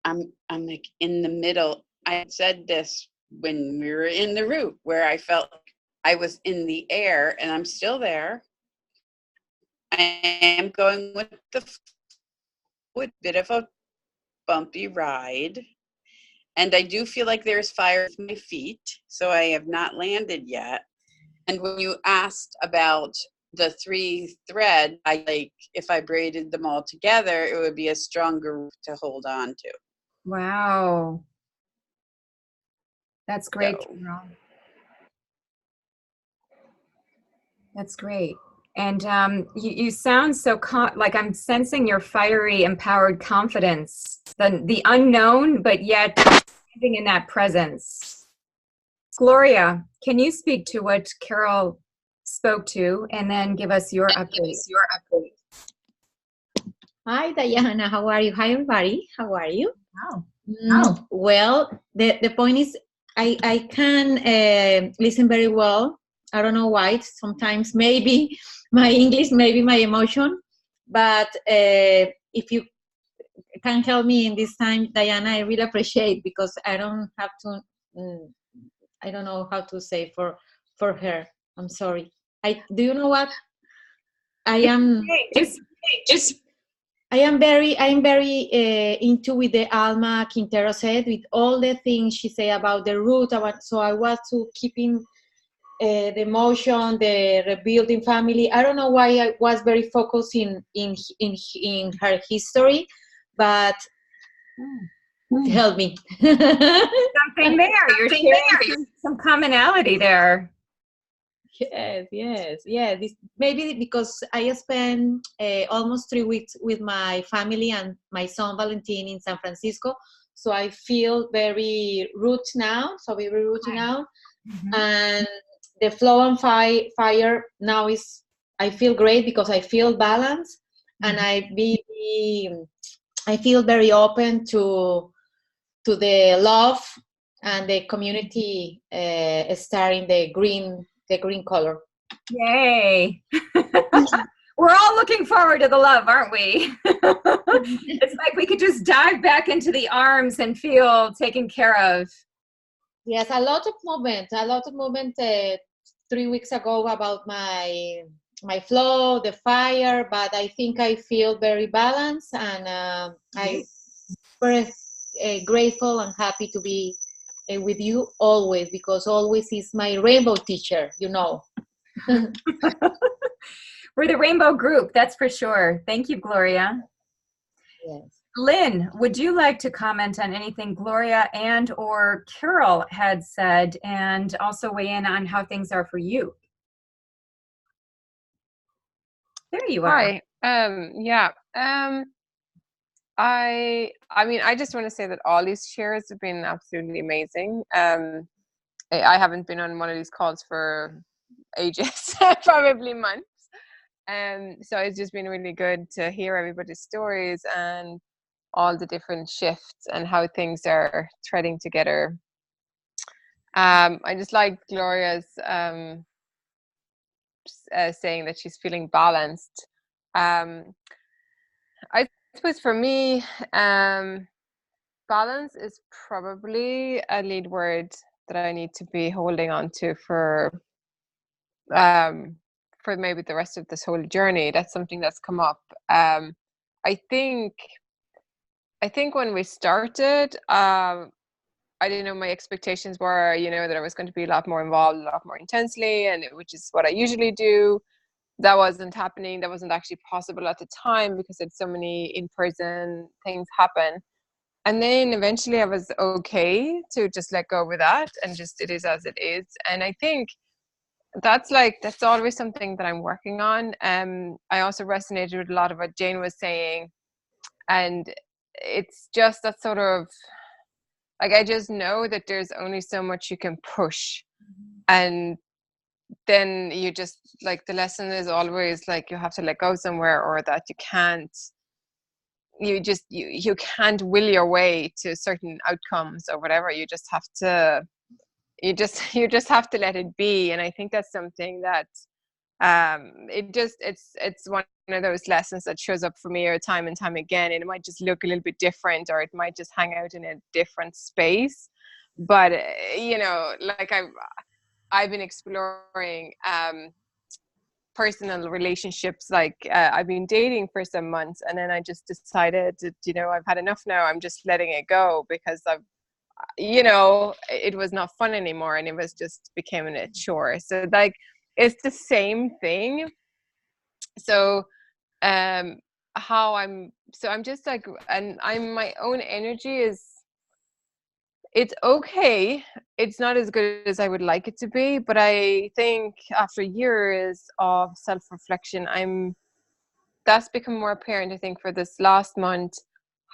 I'm like in the middle. I said this when we were in the route where I felt like I was in the air, and I'm still there. I am going with a bit of a bumpy ride. And I do feel like there's fire at my feet, so I have not landed yet. And when you asked about the 3 thread, if I braided them all together, it would be a stronger rope to hold on to. Wow. That's great, Carol. That's great. And you sound so like I'm sensing your fiery, empowered confidence, the unknown, but yet standing in that presence. Gloria, can you speak to what Carol spoke to and then give us your update? Hi, Diana. How are you? Hi, everybody. How are you? Wow. Well, the point is I can listen very well. I don't know why. Sometimes maybe my English, maybe my emotion. But if you can help me in this time, Diana, I really appreciate, because I don't have to, I don't know how to say for her. I'm sorry. Do you know what? I am very into with the Alma Quintero said, with all the things she said about the root. So I was to keeping the emotion, the rebuilding family. I don't know why I was very focused in her history, but help me. Something there. You're sharing some commonality there. Yes. Maybe because I spent almost 3 weeks with my family and my son Valentin in San Francisco, so I feel very rooted now. And the flow and fire now is, I feel great because I feel balanced, and I feel very open to the love and the community starting the green color. Yay. We're all looking forward to the love, aren't we? It's like we could just dive back into the arms and feel taken care of. Yes, a lot of movement 3 weeks ago about my flow, the fire, but I think I feel very balanced, and I'm very grateful and happy to be with you always, because always is my rainbow teacher, you know. We're the rainbow group, that's for sure. Thank you, Gloria. Yes. Lynn, would you like to comment on anything Gloria and or Carol had said, and also weigh in on how things are for you? There you are. Hi. I mean, I just want to say that all these shares have been absolutely amazing. I haven't been on one of these calls for ages, probably months. So it's just been really good to hear everybody's stories and all the different shifts and how things are threading together. I just like Gloria's saying that she's feeling balanced. I suppose for me, balance is probably a lead word that I need to be holding on to for maybe the rest of this whole journey. That's something that's come up. I think I think when we started, I didn't know my expectations were, that I was going to be a lot more involved, a lot more intensely, which is what I usually do. That wasn't happening. That wasn't actually possible at the time because it's so many in-person things happen. And then eventually I was okay to just let go with that and just it is as it is. And I think that's always something that I'm working on. I also resonated with a lot of what Jane was saying. And it's just that sort of, like, I just know that there's only so much you can push. And then you just, like, the lesson is always like you have to let go somewhere, or that you can't will your way to certain outcomes or whatever. You just have to have to let it be. And I think that's something that it's one of those lessons that shows up for me time and time again, and it might just look a little bit different, or it might just hang out in a different space. But like I've been exploring personal relationships. Like I've been dating for some months, and then I just decided that, I've had enough now. I'm just letting it go because it was not fun anymore, and it was just became a chore. So like, it's the same thing. So I'm just like, and my own energy it's okay. It's not as good as I would like it to be, but I think after years of self-reflection, that's become more apparent, I think, for this last month,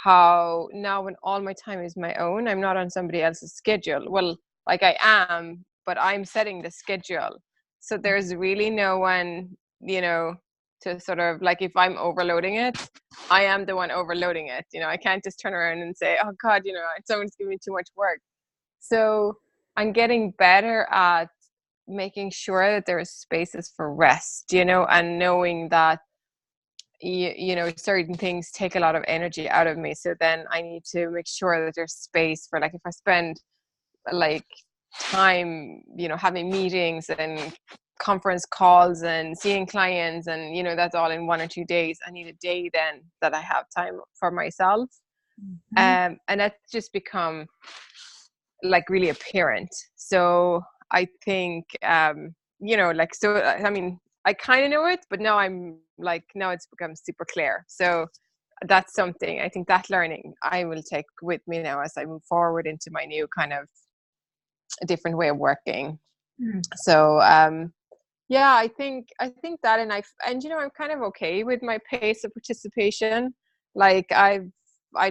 how now when all my time is my own, I'm not on somebody else's schedule. Well, like I am, but I'm setting the schedule. So there's really no one, to sort of, like, if I'm overloading it, I am the one overloading it. I can't just turn around and say, oh God, someone's giving me too much work. So I'm getting better at making sure that there is spaces for rest, and knowing that certain things take a lot of energy out of me. So then I need to make sure that there's space for, like, if I spend like time having meetings and conference calls and seeing clients, and that's all in 1 or 2 days, I need a day then that I have time for myself. And that's just become like really apparent. So I think so I mean, I kind of know it, but now it's become super clear. So that's something, I think, that learning I will take with me now as I move forward into my new kind of a different way of working. So yeah, I think that, and I'm kind of okay with my pace of participation. Like I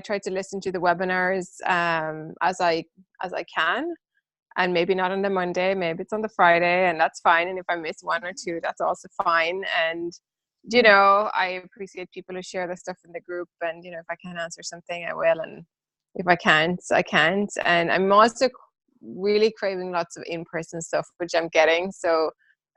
try to listen to the webinars as I can, and maybe not on the Monday, maybe it's on the Friday, and that's fine. And if I miss 1 or 2, that's also fine. And I appreciate people who share the stuff in the group, and if I can answer something, I will, and if I can't, I can't. And I'm also really craving lots of in-person stuff, which I'm getting. So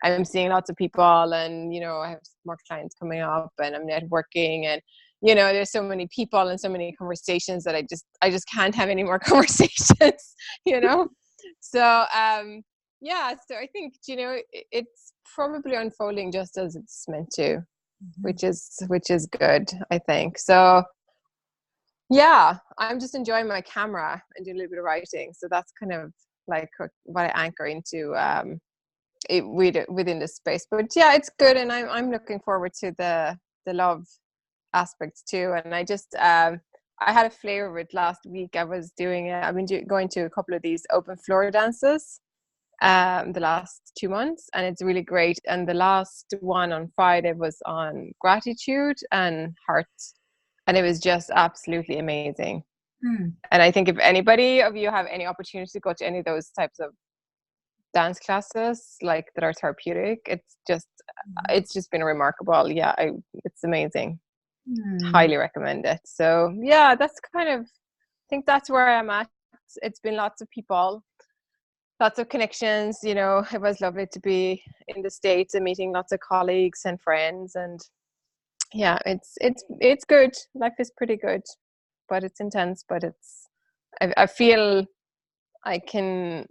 I'm seeing lots of people, and I have more clients coming up, and I'm networking, and there's so many people and so many conversations that I just can't have any more conversations. So yeah, so I think it's probably unfolding just as it's meant to, which is good, I think. So yeah, I'm just enjoying my camera and doing a little bit of writing. So that's kind of like what I anchor into within this space. But yeah, it's good, and I'm looking forward to the love aspects too. And I just I had a flavor of it last week. I've been going to a couple of these open floor dances the last 2 months, and it's really great. And the last one on Friday was on gratitude and heart, and it was just absolutely amazing. And I think if anybody of you have any opportunity to go to any of those types of dance classes, like, that are therapeutic, it's just been remarkable. Yeah, it's amazing. Highly recommend it. So yeah, that's kind of, I think that's where I'm at. It's been lots of people, lots of connections. It was lovely to be in the States and meeting lots of colleagues and friends, and yeah, it's good. Life is pretty good, but it's intense. But I feel I can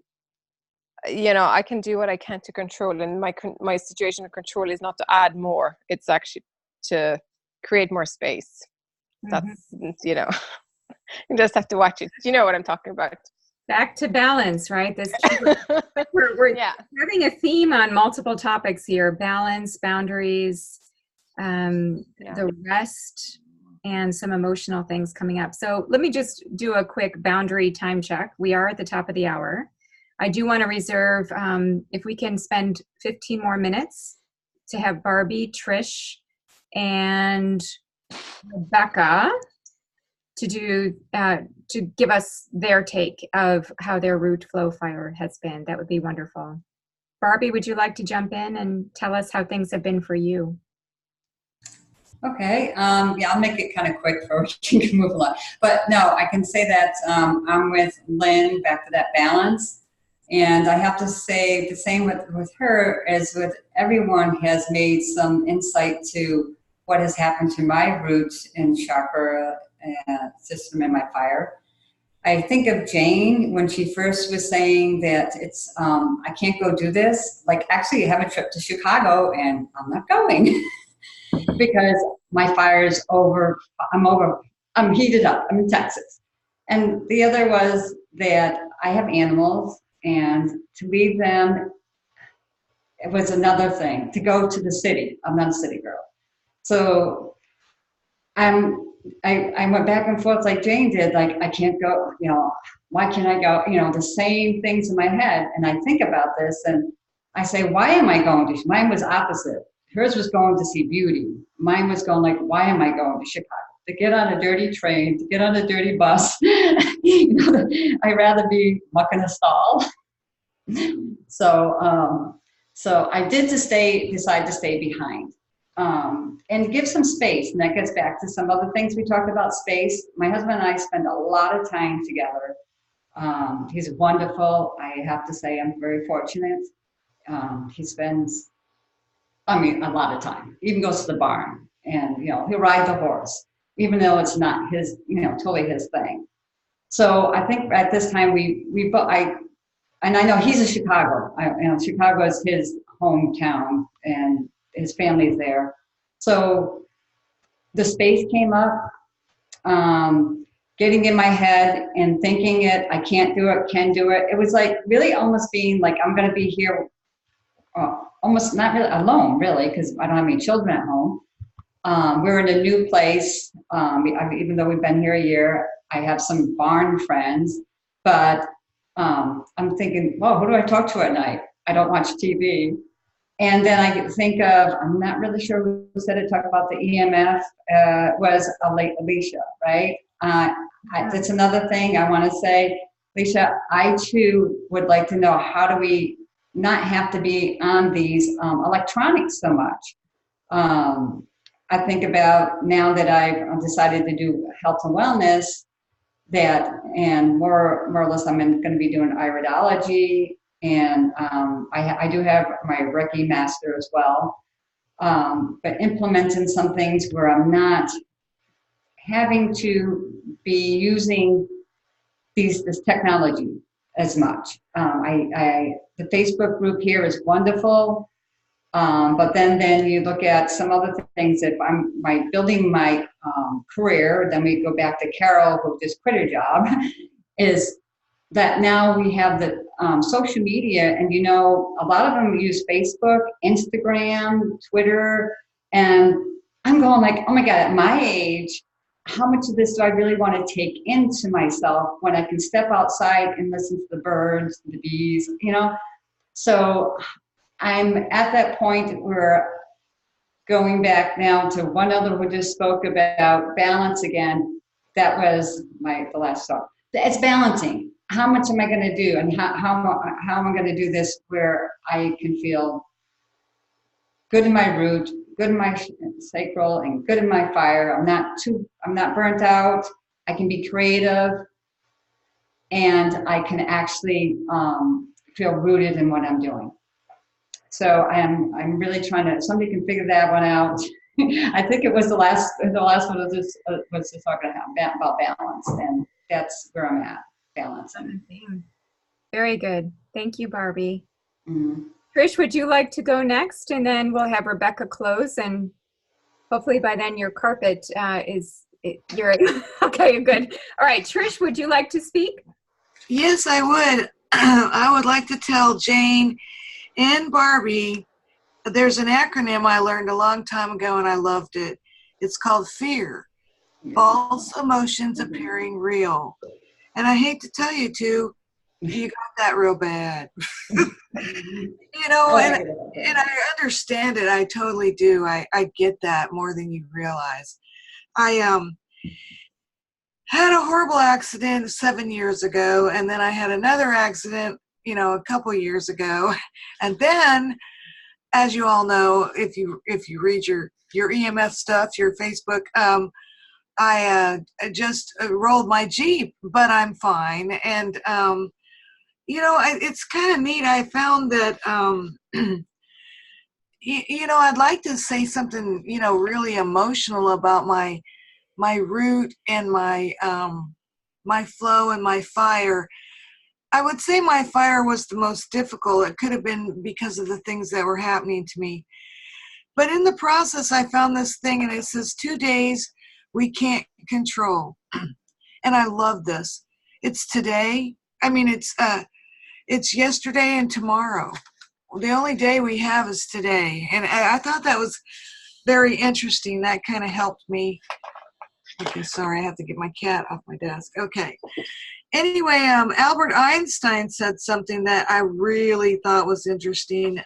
I can do what I can to control, and my situation of control is not to add more, it's actually to create more space. That's You just have to watch it. You know what I'm talking about. Back to balance, right? This we're Yeah. having a theme on multiple topics here: balance, boundaries, the rest, and some emotional things coming up. So let me just do a quick boundary time check. We are at the top of the hour. I do want to reserve, if we can spend 15 more minutes to have Barbie, Trish, and Rebecca to do to give us their take of how their root flow fire has been. That would be wonderful. Barbie, would you like to jump in and tell us how things have been for you? Okay, yeah, I'll make it kind of quick for you can move along. But no, I can say that I'm with Lynn, back to that balance. And I have to say the same with her as with everyone has made some insight to what has happened to my roots and chakra system in my fire. I think of Jane when she first was saying that it's, I can't go do this. Like, actually, I have a trip to Chicago and I'm not going because my fire's over, I'm heated up, I'm in Texas. And the other was that I have animals and to leave them, it was another thing. To go to the city, I'm not a city girl. So I went back and forth like Jane did, like, I can't go, you know, why can't I go? You know, the same things in my head. And I think about this and I say, why am I going to, mine was opposite. Hers was going to see beauty. Mine was going like, why am I going to Chicago? To get on a dirty train, to get on a dirty bus. You know, I'd rather be mucking a stall. So, so I did decide to stay behind. And give some space, and that gets back to some other things we talked about, space. My husband and I spend a lot of time together. He's wonderful. I have to say I'm very fortunate. He spends, I mean, a lot of time. He even goes to the barn, and you know, he'll ride the horse, even though it's not his, you know, totally his thing. So I think at this time and I know he's in Chicago. You know, Chicago is his hometown, and his family's there. So the space came up, getting in my head and thinking it, I can't do it, can do it. It was like really almost being like, I'm going to be here, almost not really alone, really, because I don't have any children at home. We're in a new place. Even though we've been here a year, I have some barn friends, but I'm thinking, well, who do I talk to at night? I don't watch TV. And then I think of, I'm not really sure who said it, talk about the EMF, was Alicia, right? That's another thing I want to say. Alicia, I too would like to know, how do we not have to be on these electronics so much? I think about now that I've decided to do health and wellness, and more or less I'm going to be doing iridology. And I do have my Reiki master as well, but implementing some things where I'm not having to be using this technology as much. The Facebook group here is wonderful, but then you look at some other things. If I'm building my career, then we go back to Carol, who just quit her job, is that now we have the social media, and you know, a lot of them use Facebook, Instagram, Twitter, and I'm going like, oh my God, at my age, how much of this do I really want to take into myself when I can step outside and listen to the birds, the bees, you know? So I'm at that point where, going back now to one other who just spoke about balance again, that was the last thought. It's balancing. How much am I going to do, and how am I going to do this where I can feel good in my root, good in my sacral, and good in my fire. I'm not burnt out. I can be creative, and I can actually feel rooted in what I'm doing. So I'm really trying to. Somebody can figure that one out. I think it was the last one was just talking about balance, and that's where I'm at. Balancing. Very good. Thank you, Barbie. Mm-hmm. Trish, would you like to go next? And then we'll have Rebecca close, and hopefully by then your carpet is You're okay, good. All right, Trish, would you like to speak? Yes, I would. I would like to tell Jane and Barbie, there's an acronym I learned a long time ago and I loved it. It's called FEAR, false emotions appearing real. And I hate to tell you two, you got that real bad. You know, and I understand it. I totally do. I get that more than you realize. I had a horrible accident 7 years ago, and then I had another accident, you know, a couple years ago. And then, as you all know, if you read your EMF stuff, your Facebook, I just rolled my Jeep, but I'm fine. And you know, it's kind of neat. I found that you know, I'd like to say something, you know, really emotional about my root and my my flow and my fire. I would say my fire was the most difficult. It could have been because of the things that were happening to me. But in the process, I found this thing, and it says 2 days we can't control. And I love this. It's today. I mean, it's yesterday and tomorrow. The only day we have is today. And I thought that was very interesting. That kind of helped me. Okay, sorry, I have to get my cat off my desk. Okay. Anyway, Albert Einstein said something that I really thought was interesting.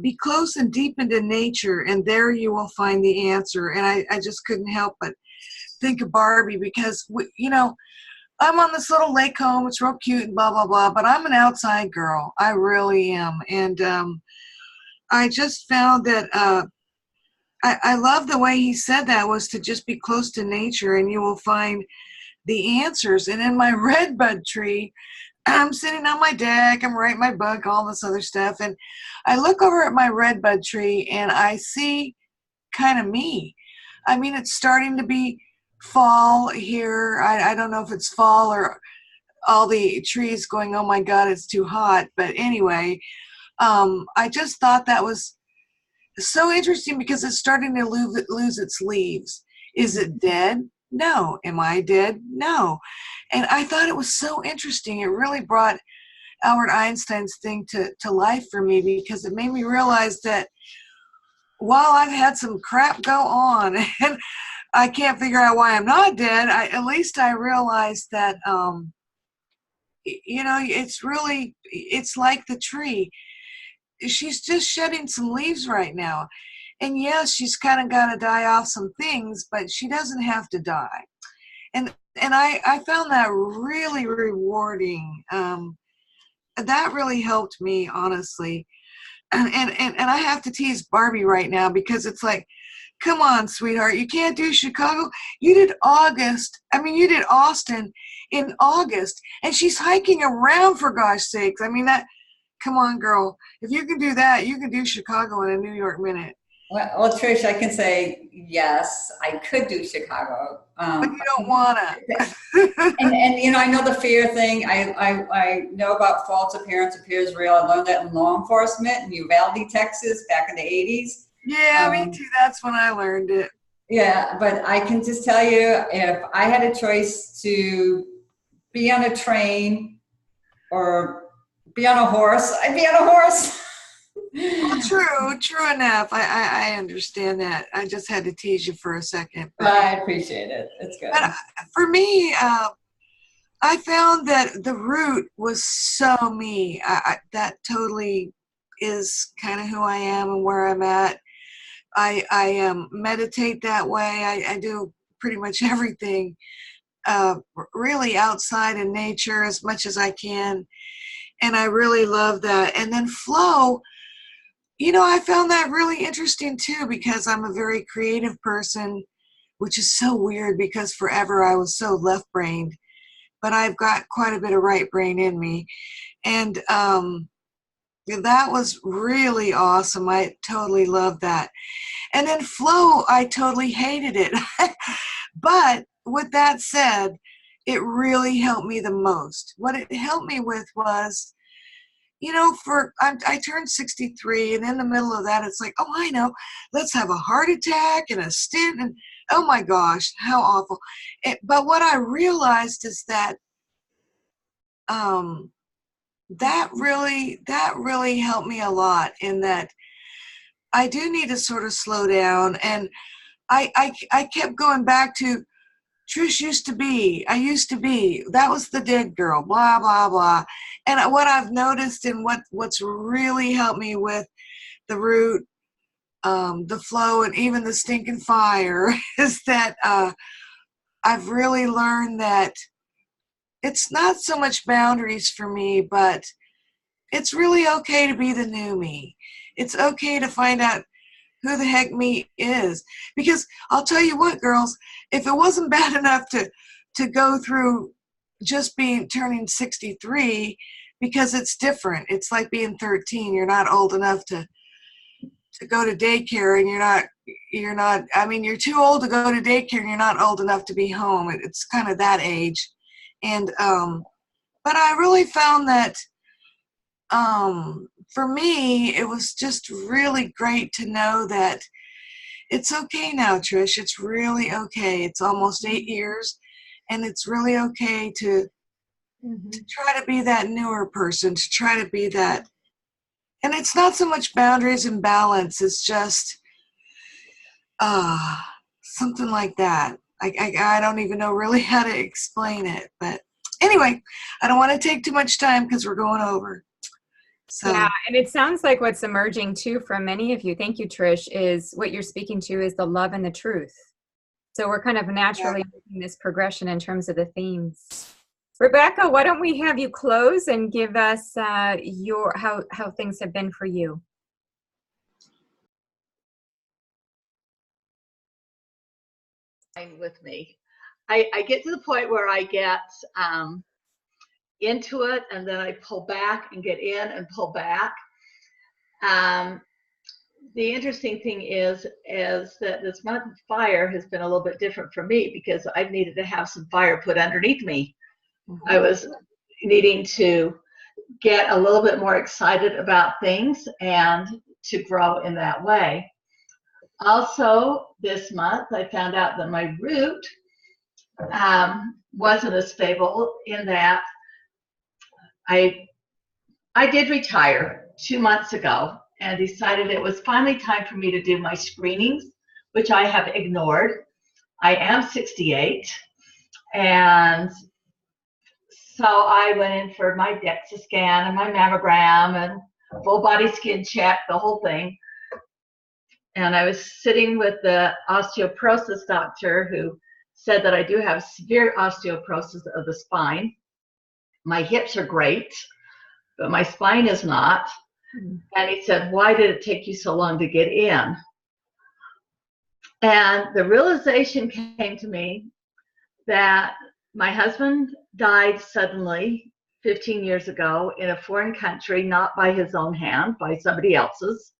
Be close and deep into nature, and there you will find the answer. And I just couldn't help but think of Barbie because, you know, I'm on this little lake home. It's real cute and blah, blah, blah. But I'm an outside girl. I really am. And I just found that I love the way he said that was to just be close to nature and you will find the answers. And in my redbud tree, I'm sitting on my deck, I'm writing my book, all this other stuff. And I look over at my redbud tree and I see kind of me. I mean, it's starting to be fall here. I don't know if it's fall or all the trees going, oh my God, it's too hot. But anyway, I just thought that was so interesting because it's starting to lose its leaves. Is it dead? No. Am I dead? No. And I thought it was so interesting. It really brought Albert Einstein's thing to life for me because it made me realize that while I've had some crap go on and I can't figure out why I'm not dead, at least I realized that, you know, it's like the tree. She's just shedding some leaves right now. And yes, she's kind of got to die off some things, but she doesn't have to die. And I found that really rewarding. That really helped me, honestly. And I have to tease Barbie right now because it's like, come on, sweetheart, you can't do Chicago. You did you did Austin in August, and she's hiking around, for gosh sakes. I mean, come on, girl. If you can do that, you can do Chicago in a New York minute. Well, Trish, I can say yes, I could do Chicago. But you don't want to. and you know, I know the fear thing. I know about false appearance appears real. I learned that in law enforcement in Uvalde, Texas, back in the 80s. Yeah, me too. That's when I learned it. Yeah, but I can just tell you, if I had a choice to be on a train or be on a horse, I'd be on a horse. Well, true enough. I understand that. I just had to tease you for a second. But I appreciate it. It's good. But for me, I found that the root was so me. That totally is kind of who I am and where I'm at. I meditate that way. I do pretty much everything really outside in nature as much as I can. And I really love that. And then flow, you know, I found that really interesting too because I'm a very creative person, which is so weird because forever I was so left-brained. But I've got quite a bit of right brain in me. And that was really awesome. I totally loved that. And then flow, I totally hated it. But with that said, it really helped me the most. What it helped me with was you know, I turned 63, and in the middle of that, it's like, oh, I know, let's have a heart attack and a stent, and oh my gosh, how awful. But what I realized is that that really helped me a lot, in that I do need to sort of slow down, and I kept going back to Trish I used to be, that was the dead girl, blah, blah, blah. And what I've noticed, and what's really helped me with the root, the flow, and even the stinking fire is that I've really learned that it's not so much boundaries for me, but it's really okay to be the new me. It's okay to find out who the heck me is. Because I'll tell you what, girls, if it wasn't bad enough to go through just turning 63, because it's different. It's like being 13. You're not old enough to go to daycare, and you're not, I mean, you're too old to go to daycare, and you're not old enough to be home. It's kind of that age. And, but I really found that, for me, it was just really great to know that it's okay now, Trish. It's really okay. It's almost 8 years, and it's really okay to try to be that newer person, to try to be that. And it's not so much boundaries and balance. It's just something like that. I don't even know really how to explain it. But anyway, I don't want to take too much time because we're going over. So. Yeah, and it sounds like what's emerging too from many of you, thank you, Trish, is what you're speaking to is the love and the truth. So we're kind of naturally making this progression in terms of the themes. Rebecca, why don't we have you close and give us your how things have been for you? With me, I get to the point where I get into it, and then I pull back and get in and pull back. The interesting thing is that this month of fire has been a little bit different for me, because I've needed to have some fire put underneath me. I was needing to get a little bit more excited about things and to grow in that way. Also, this month, I found out that my root wasn't as stable, in that I did retire 2 months ago and decided it was finally time for me to do my screenings, which I have ignored. I am 68, and so I went in for my DEXA scan and my mammogram and full body skin check, the whole thing. And I was sitting with the osteoporosis doctor, who said that I do have severe osteoporosis of the spine. My hips are great, but my spine is not. And he said, why did it take you so long to get in? And the realization came to me that my husband died suddenly 15 years ago in a foreign country, not by his own hand, by somebody else's.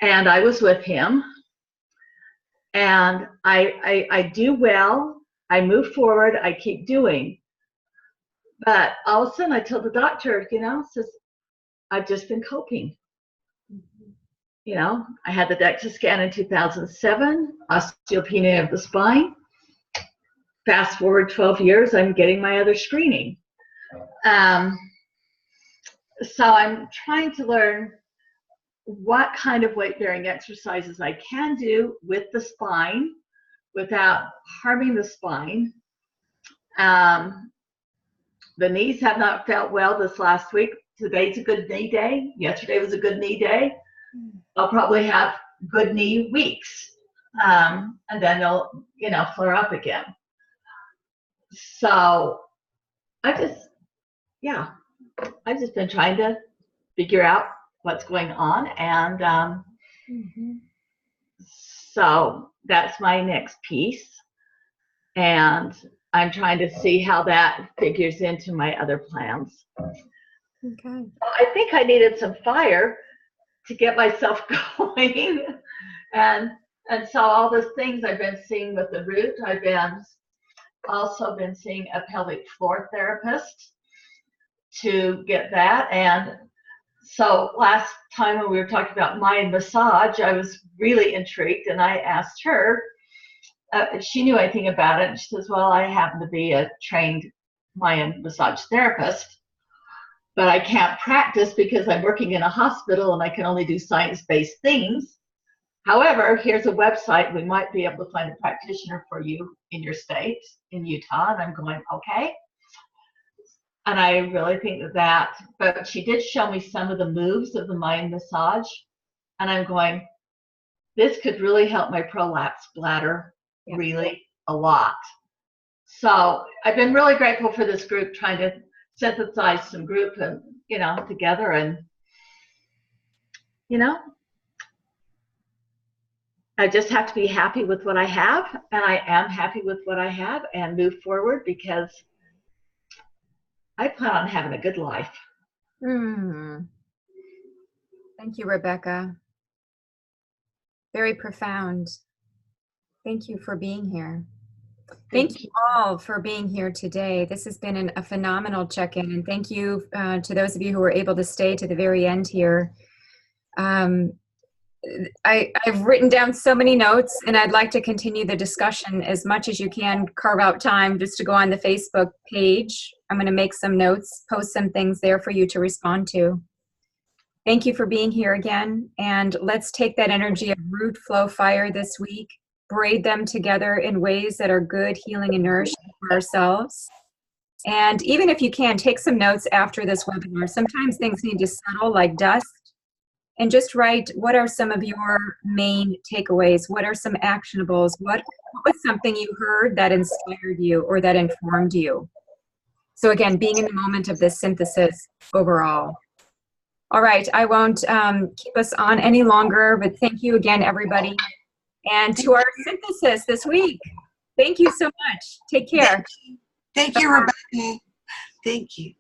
And I was with him. And I do well. I move forward. I keep doing. But all of a sudden, I told the doctor, says, I've just been coping. I had the DEXA scan in 2007, osteopenia of the spine. Fast forward 12 years, I'm getting my other screening. So I'm trying to learn what kind of weight-bearing exercises I can do with the spine without harming the spine. The knees have not felt well this last week. Today's a good knee day. Yesterday was a good knee day. I'll probably have good knee weeks. And then they'll, flare up again. So I've just been trying to figure out what's going on. And so that's my next piece. And I'm trying to see how that figures into my other plans. Okay. I think I needed some fire to get myself going. And so all those things I've been seeing with the root, I've also been seeing a pelvic floor therapist to get that. And So last time when we were talking about Mayan massage, I was really intrigued, and I asked her if she knew anything about it. And she says, well, I happen to be a trained Mayan massage therapist, but I can't practice because I'm working in a hospital and I can only do science-based things. However, here's a website. We might be able to find a practitioner for you in your state, in Utah. And I'm going, okay. And I really think that, but she did show me some of the moves of the Mayan massage. And I'm going, this could really help my prolapse bladder really a lot. So I've been really grateful for this group, trying to synthesize some group and, together. And, I just have to be happy with what I have. And I am happy with what I have and move forward because I plan on having a good life. Thank you, Rebecca. Very profound. Thank you for being here. Thank you all for being here today. This has been a phenomenal check-in, and thank you to those of you who were able to stay to the very end here. I've written down so many notes, and I'd like to continue the discussion as much as you can. Carve out time just to go on the Facebook page. I'm going to make some notes, post some things there for you to respond to. Thank you for being here again, and let's take that energy of root, flow, fire this week, braid them together in ways that are good, healing, and nourishing for ourselves. And even if you can, take some notes after this webinar. Sometimes things need to settle like dust. And just write, what are some of your main takeaways? What are some actionables? What was something you heard that inspired you or that informed you? So again, being in the moment of this synthesis overall. All right, I won't keep us on any longer, but thank you again, everybody. And to our synthesis this week, thank you so much. Take care. Thank you, Rebecca. Thank you.